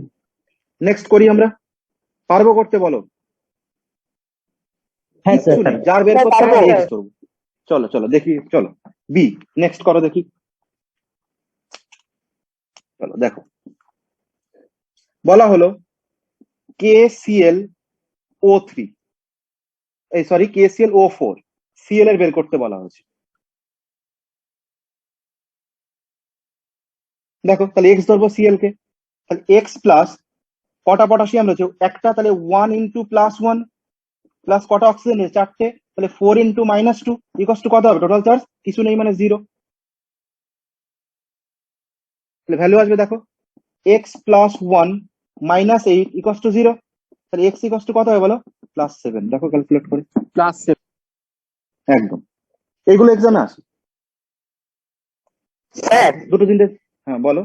নেক্সট করি আমরা। পারবো করতে বলো? হ্যাঁ স্যার। কিচ্ছু নেই, যার বের হ্যাঁ, করতে হবে পারবো। এক্স ধরবো। চলো চলো দেখি, চলো বি নেক্সট করো দেখি। চলো দেখো, বলা হলো KClO3, এই সরি KClO4, Cl এর বের করতে বলা হয়েছে। দেখো তাহলে এক্স ধরবো Cl কে, তাহলে এক্স প্লাস কটা পটাশিয়াম রয়েছে? একটা, তাহলে 1 ইন্টু +1 প্লাস কটা অক্সিজেন রয়েছে? চারটে, তাহলে 4 ইন্টু -2 ইকুয়ালস টু কত হবে? টোটাল চার্জ কিছু নেই মানে 0, তাহলে ভ্যালু আসবে দেখো এক্স প্লাস 1 -8 ইকুয়ালস টু 0, তাহলে এক্স ইকুয়ালস টু কত হবে বলো? +7। দেখো ক্যালকুলেট করে, +7 একদম। এইগুলো এক্সামে আসে স্যার দুটো তিনটে। হ্যাঁ বলো।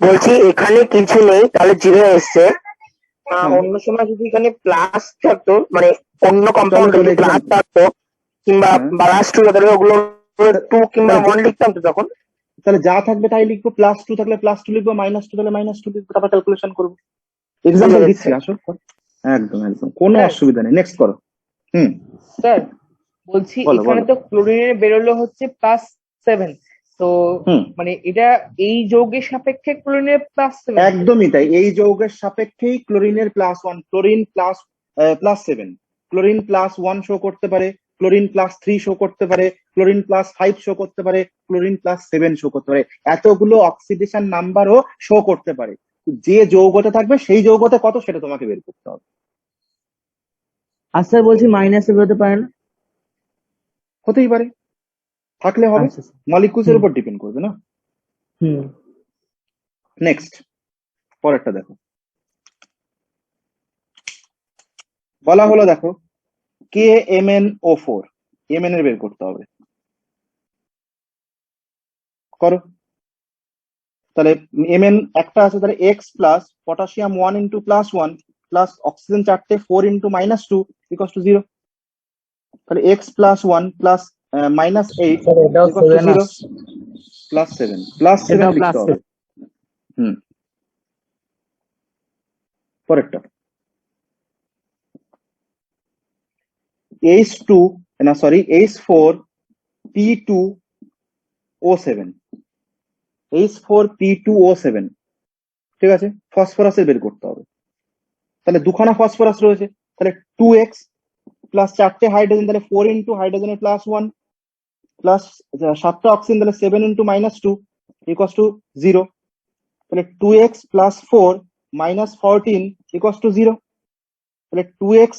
বলছি এখানে কিছু নেই, তাহলে 0 এসছে। হ্যাঁ অন্য সময় যদি এখানে প্লাস থাকতো, মানে অন্য চলো কম্পাউন্ড চলো যদি প্লাস এক্সাম্পল। থাকতো কিংবা হ্যাঁ প্লাস 2, তাহলে ওগুলো 2 কিংবা তাহলে 1 লিখতাম তো তখন। তাহলে যা থাকবে তাই লিখবো, +2 থাকলে +2 লিখবো, -2 থাকলে -2 লিখবো, তারপর ক্যালকুলেশন করবো। এক্সাম্পল বুঝে দিচ্ছি, গেছে। আসো। একদম একদম কোনো স্যার অসুবিধা নেই, নেক্সট করো। হুম, স্যার বলছি বলো এখানে বলো। তো ক্লোরিনের বেরোলো হচ্ছে +7, তো হুম, মানে এটা এই যৌগের সাপেক্ষে ক্লোরিনের +7? একদমই তাই, এই যৌগের সাপেক্ষেই ক্লোরিনের +1, ক্লোরিন +7, ক্লোরিন +1 শো করতে পারে, ক্লোরিন +3 শো করতে পারে, ক্লোরিন +5 শো করতে পারে, ক্লোরিন +7 শো করতে পারে, এতগুলো অক্সিডেশন নাম্বারও শো করতে পারে। যে যৌগতে থাকবে সেই যৌগতে কত সেটা তোমাকে বের করতে হবে। আর স্যার বলছি মাইনাসে বেরোতে পারে না? হতেই পারে, থাকলে হবে, আচ্ছা স্যার। মলিকুলস এর হুম উপর ডিপেন্ড করবে না। হুম। নেক্সট পরেরটা দেখো, বলা হলো দেখো KMnO4, Mn এর বের করতে হবে, করো। তাহলে Mn একটা আছে, তাহলে x plus potassium 1 into +1 plus oxygen চারটে 4 ইন্টু -2 ইকুয়ালস টু 0, তাহলে x প্লাস 1 প্লাস -8 স্যার এটাও ইকুয়ালস টু 0 আসছে। +7 লিখতে হবে। হুম, পরেরটা H2 না সরি H4P2O7, H4P2O7, ঠিক আছে? ফসফরাসের বের করতে হবে। তাহলে দুখানা ফসফরাস রয়েছে, তাহলে 2x প্লাস চারটে হাইড্রোজেন, তাহলে 4 ইন্টু হাইড্রোজেনের +1 প্লাস 7টা অক্সিজেন, তাহলে 7 ইন্টু -2 ইকুয়ালস টু 0, তাহলে 2x প্লাস 4 -14 ইকুয়ালস টু 0। তাহলে 2x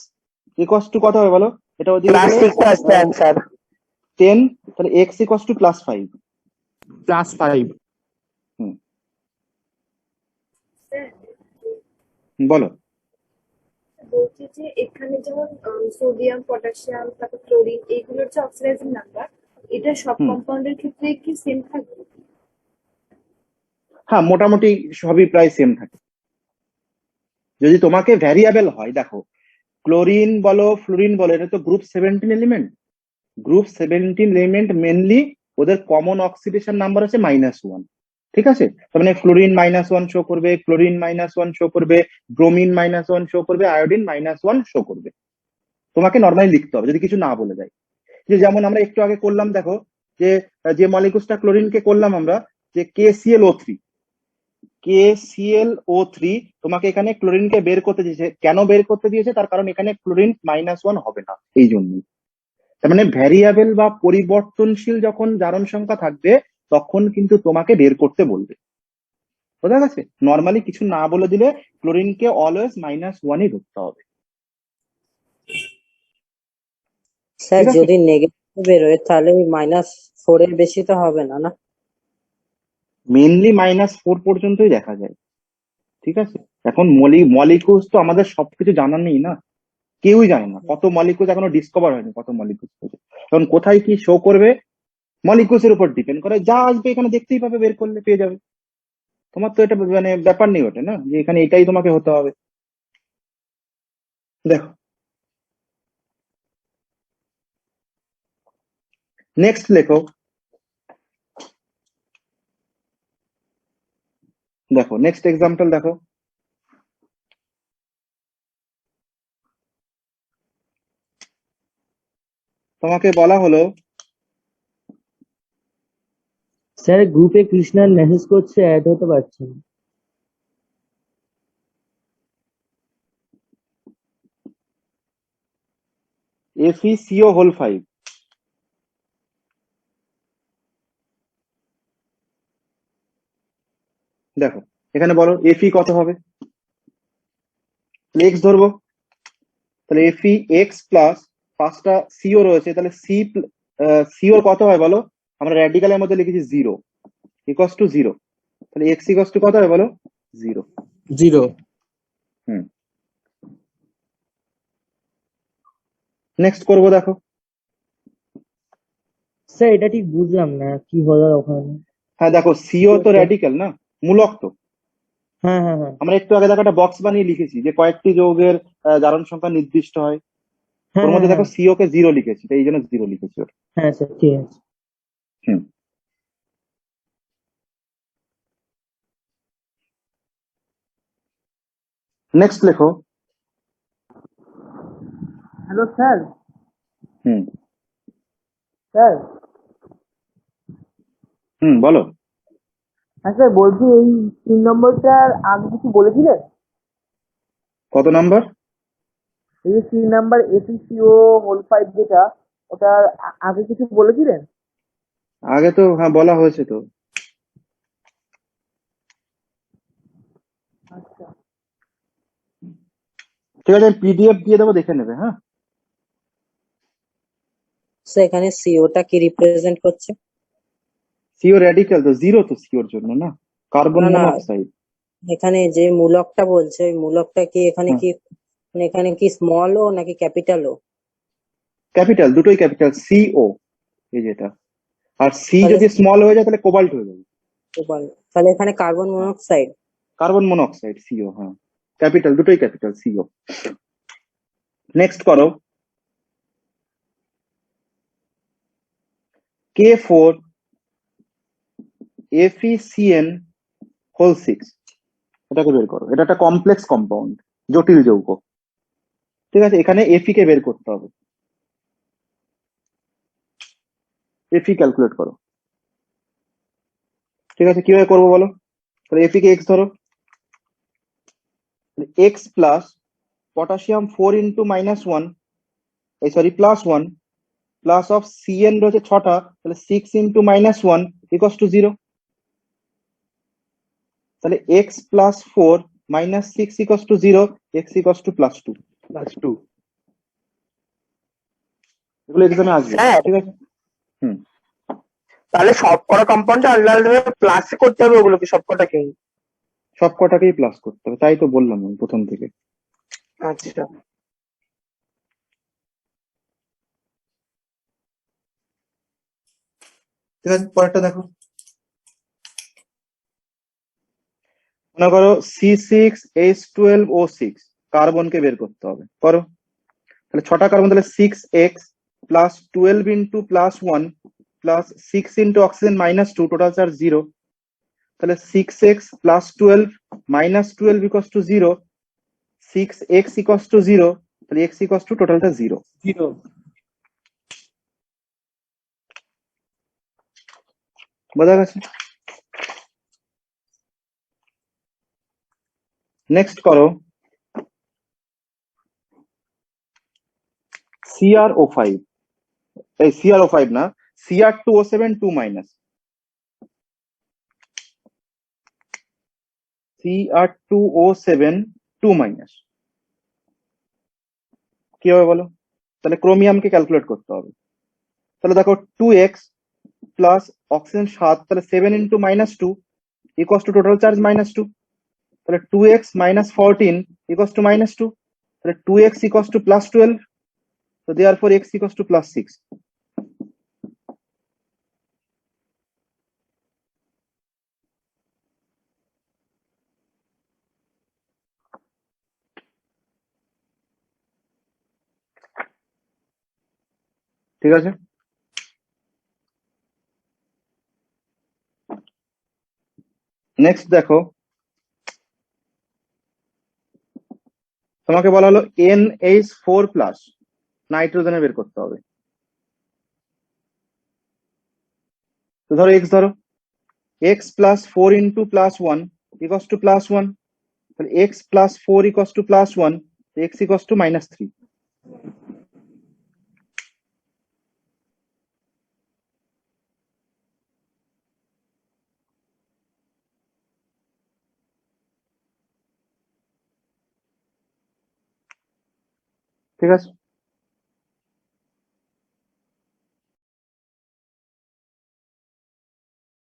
ইকুয়ালস টু কত হবে বলো? এটা ওদিকে প্লাস হলো 6 আসছে অ্যান্সার। 10, তাহলে x ইকুয়ালস টু +5। +5। হুম, বলো। বলছি যে এখানে যেমন সোডিয়াম, পটাশিয়াম, তারপর ক্লোরিন এইগুলোর যে অক্সিডাইজিং নাম্বার, এটা সব হুম, কম্পাউন্ডের ক্ষেত্রে কি সেম থাকবে? হ্যাঁ মোটামুটি সবই প্রায় সেম থাকে। যদি তোমাকে ভ্যারিয়েবল হয়, দেখো ক্লোরিন বলো ফ্লোরিন বলো, এটা তো group 17 element. Group 17 element mainly ওদের কমন অক্সিডেশন নাম্বার আছে -1। ঠিক আছে, তার মানে ফ্লোরিন -1 শো করবে, ক্লোরিন -1 শো করবে, ব্রোমিন -1 শো করবে, আয়োডিন -1 শো করবে। তোমাকে নর্মালি লিখতে হবে যদি কিছু না বলে দেয়। যে যেমন আমরা একটু আগে করলাম, দেখো যে যে মলিকুলসটা ক্লোরিনকে করলাম আমরা, যে KClO3, KClO3 তোমাকে এখানে ক্লোরিনকে বের করতে দিয়েছে। কেন বের করতে দিয়েছে? তার কারণ এখানে ক্লোরিন -1 হবে না, এই জন্যই। তার মানে ভ্যারিয়েবল বা পরিবর্তনশীল যখন জারণ সংখ্যা থাকবে, তখন কিন্তু তোমাকে বের করতে বলবে। বোঝা গেছে? নর্মালি কিছু না বলে দিলে ক্লোরিনকে অলওয়েজ -1ই ধরতে হবে। স্যার ঠিক আছে, যদি নেগেটিভ বেরোয় তাহলে -4 এর বেশি তো হবে না, না? মেনলি -4 পর্যন্তই দেখা যায়। ঠিক আছে, এখন মলিকুলস তো আমাদের সবকিছু জানা নেই না, কেউই জানে না কত মলিকুলস এখনো ডিসকভার হয়নি, কত মলিকুলস। এখন কোথায় কি শো করবে মলিকুলস এর উপর ডিপেন্ড করে, যা আসবে এখানে দেখতেই পাবে, বের করলে পেয়ে যাবে। তোমার তো এটা মানে ব্যাপার নেই ওটা, না যে এখানে এটাই তোমাকে হতে হবে। দেখো নেক্সট লেখো, দেখো নেক্সট এক্সাম্পল দেখো। তোমাকে বলা হলো স্যার গ্রুপে কৃষ্ণার মেসেজ করছে, অ্যাড হতে পারছে না। FeCO5। দেখো এখানে বলো Fe কত হবে, এক্স ধরবো। তাহলে FeX প্লাস পাঁচটা সিও রয়েছে, তাহলে সিওর কত হয় বলো? আমরা র্যাডিক্যালের মধ্যে লিখেছি 0 ইকুয়ালস টু 0। তাহলে এক্স ইকুয়ালস টু কত হয় বলো? 0। 0। হুম, নেক্সট করবো দেখো। স্যার এটা ঠিক বুঝলাম না কি হলো ওখানে। হ্যাঁ দেখো সিও তো র্যাডিক্যাল না, মূলক তো। হ্যাঁ হ্যাঁ হ্যাঁ আমরা একটু আগে দেখো একটা বক্স বানিয়ে লিখেছি যে কয়েকটি যৌগের জারণ সংখ্যা নির্দিষ্ট হয়। হ্যাঁ ওর হ্যাঁ মধ্যে দেখো হ্যাঁ সিও কে 0 লিখেছি, তাই এই জন্য 0 লিখেছি ওর। হ্যাঁ স্যার ঠিক আছে। হুম, নেক্সট লেখো। Hello sir. হুম স্যার হুম, বলো। হ্যাঁ স্যার, বলছি এই 3 নম্বরটার আগে কিছু বলেছিলেন? কত নাম্বার? এই যে 3 নাম্বার FeCO5 যেটা, ওটার আগে কিছু বলেছিলেন? আগে তো হ্যাঁ বলা হয়েছে তো। আচ্ছা ঠিক আছে, PDF দিয়ে দেবো, দেখে নেবে। হ্যাঁ, স্যার এখানে সিওটা কি রিপ্রেজেন্ট করছে? সিও র্যাডিক্যাল তো, 0 তো সিওর জন্য না, কার্বন না না, মনোক্সাইড। এখানে যে মূলকটা বলছে ওই মূলকটা কি এখানে হ্যাঁ, কি, মানে এখানে কি স্মল ও নাকি ক্যাপিটাল ও? ক্যাপিটাল, দুটোই ক্যাপিটাল, সিও এই যেটা। আর সি তাহলে যদি স্মল হয়ে যায় তাহলে কোবাল্ট হয়ে যাবে। তাহলে এখানে carbon monoxide. Carbon monoxide CO, হ্যাঁ ক্যাপিটাল, দুটোই ক্যাপিটাল সিও। নেক্সট করো, K4 FeCN6, এটাকে বের করো। এটা একটা কমপ্লেক্স কম্পাউন্ড, জটিল যৌগ। ঠিক আছে, এখানে Fe কে বের করতে হবে। Fe ক্যালকুলেট করো। ঠিক আছে, কিভাবে করবো বলো? তাহলে Fe কে x ধরো, x প্লাস পটাশিয়াম 4 ইন্টু -1, এই সরি +1, প্লাস অফ CN রয়েছে 6টা, তাহলে 6 ইন্টু -1 ইকুয়ালস টু 0। তাহলে x plus 4 -6 equals to 0, x equals to +2। +2। এগুলো এক্সামে আসবে, স্যার ঠিক আছে? হুম। তাহলে সব কটা কম্পাউন্ডে আলাদা আলাদা প্লাস করতে হবে ওগুলোকে সবকটাকে? সব কটাকেই প্লাস করতে হবে, তাই তো বললাম আমি প্রথম থেকে। আচ্ছা। ঠিক আছে, পরেরটা দেখো। মনে করো C6H12O6 কার্বনকে বের করতে হবে, করো। তাহলে 6টা কার্বন, তাহলে 6x plus 12 into +1 plus 6 into oxygen -2, total charge 0। তাহলে 6x plus 12 -12 equals to 0, 6x equals to 0, তাহলে x ইকুয়ালস টু টোটালটা 0। 0। বোঝা গেছে? নেক্সট করো CrO5, এই CrO5 না, Cr2O7 2 মাইনাস, Cr2O7 2 মাইনাস কি হবে বলো? তাহলে ক্রোমিয়ামকে ক্যালকুলেট করতে হবে। তাহলে দেখো 2x প্লাস অক্সিজেন 7, তাহলে 7 into -2 equals to total charge -2। তাহলে 2x - 14 ইকুয়ালস টু -2, তাহলে 2x equals to +12, so therefore x equals to +6। ঠিক আছে? নেক্সট দেখো, তোমাকে বলা হলো NH4+ নাইট্রোজেনে বের করতে হবে। তো ধরো x, ধরো x plus 4 into +1 equals to +1, তাহলে x plus 4 equals to +1, x equals to -3। ঠিক আছে?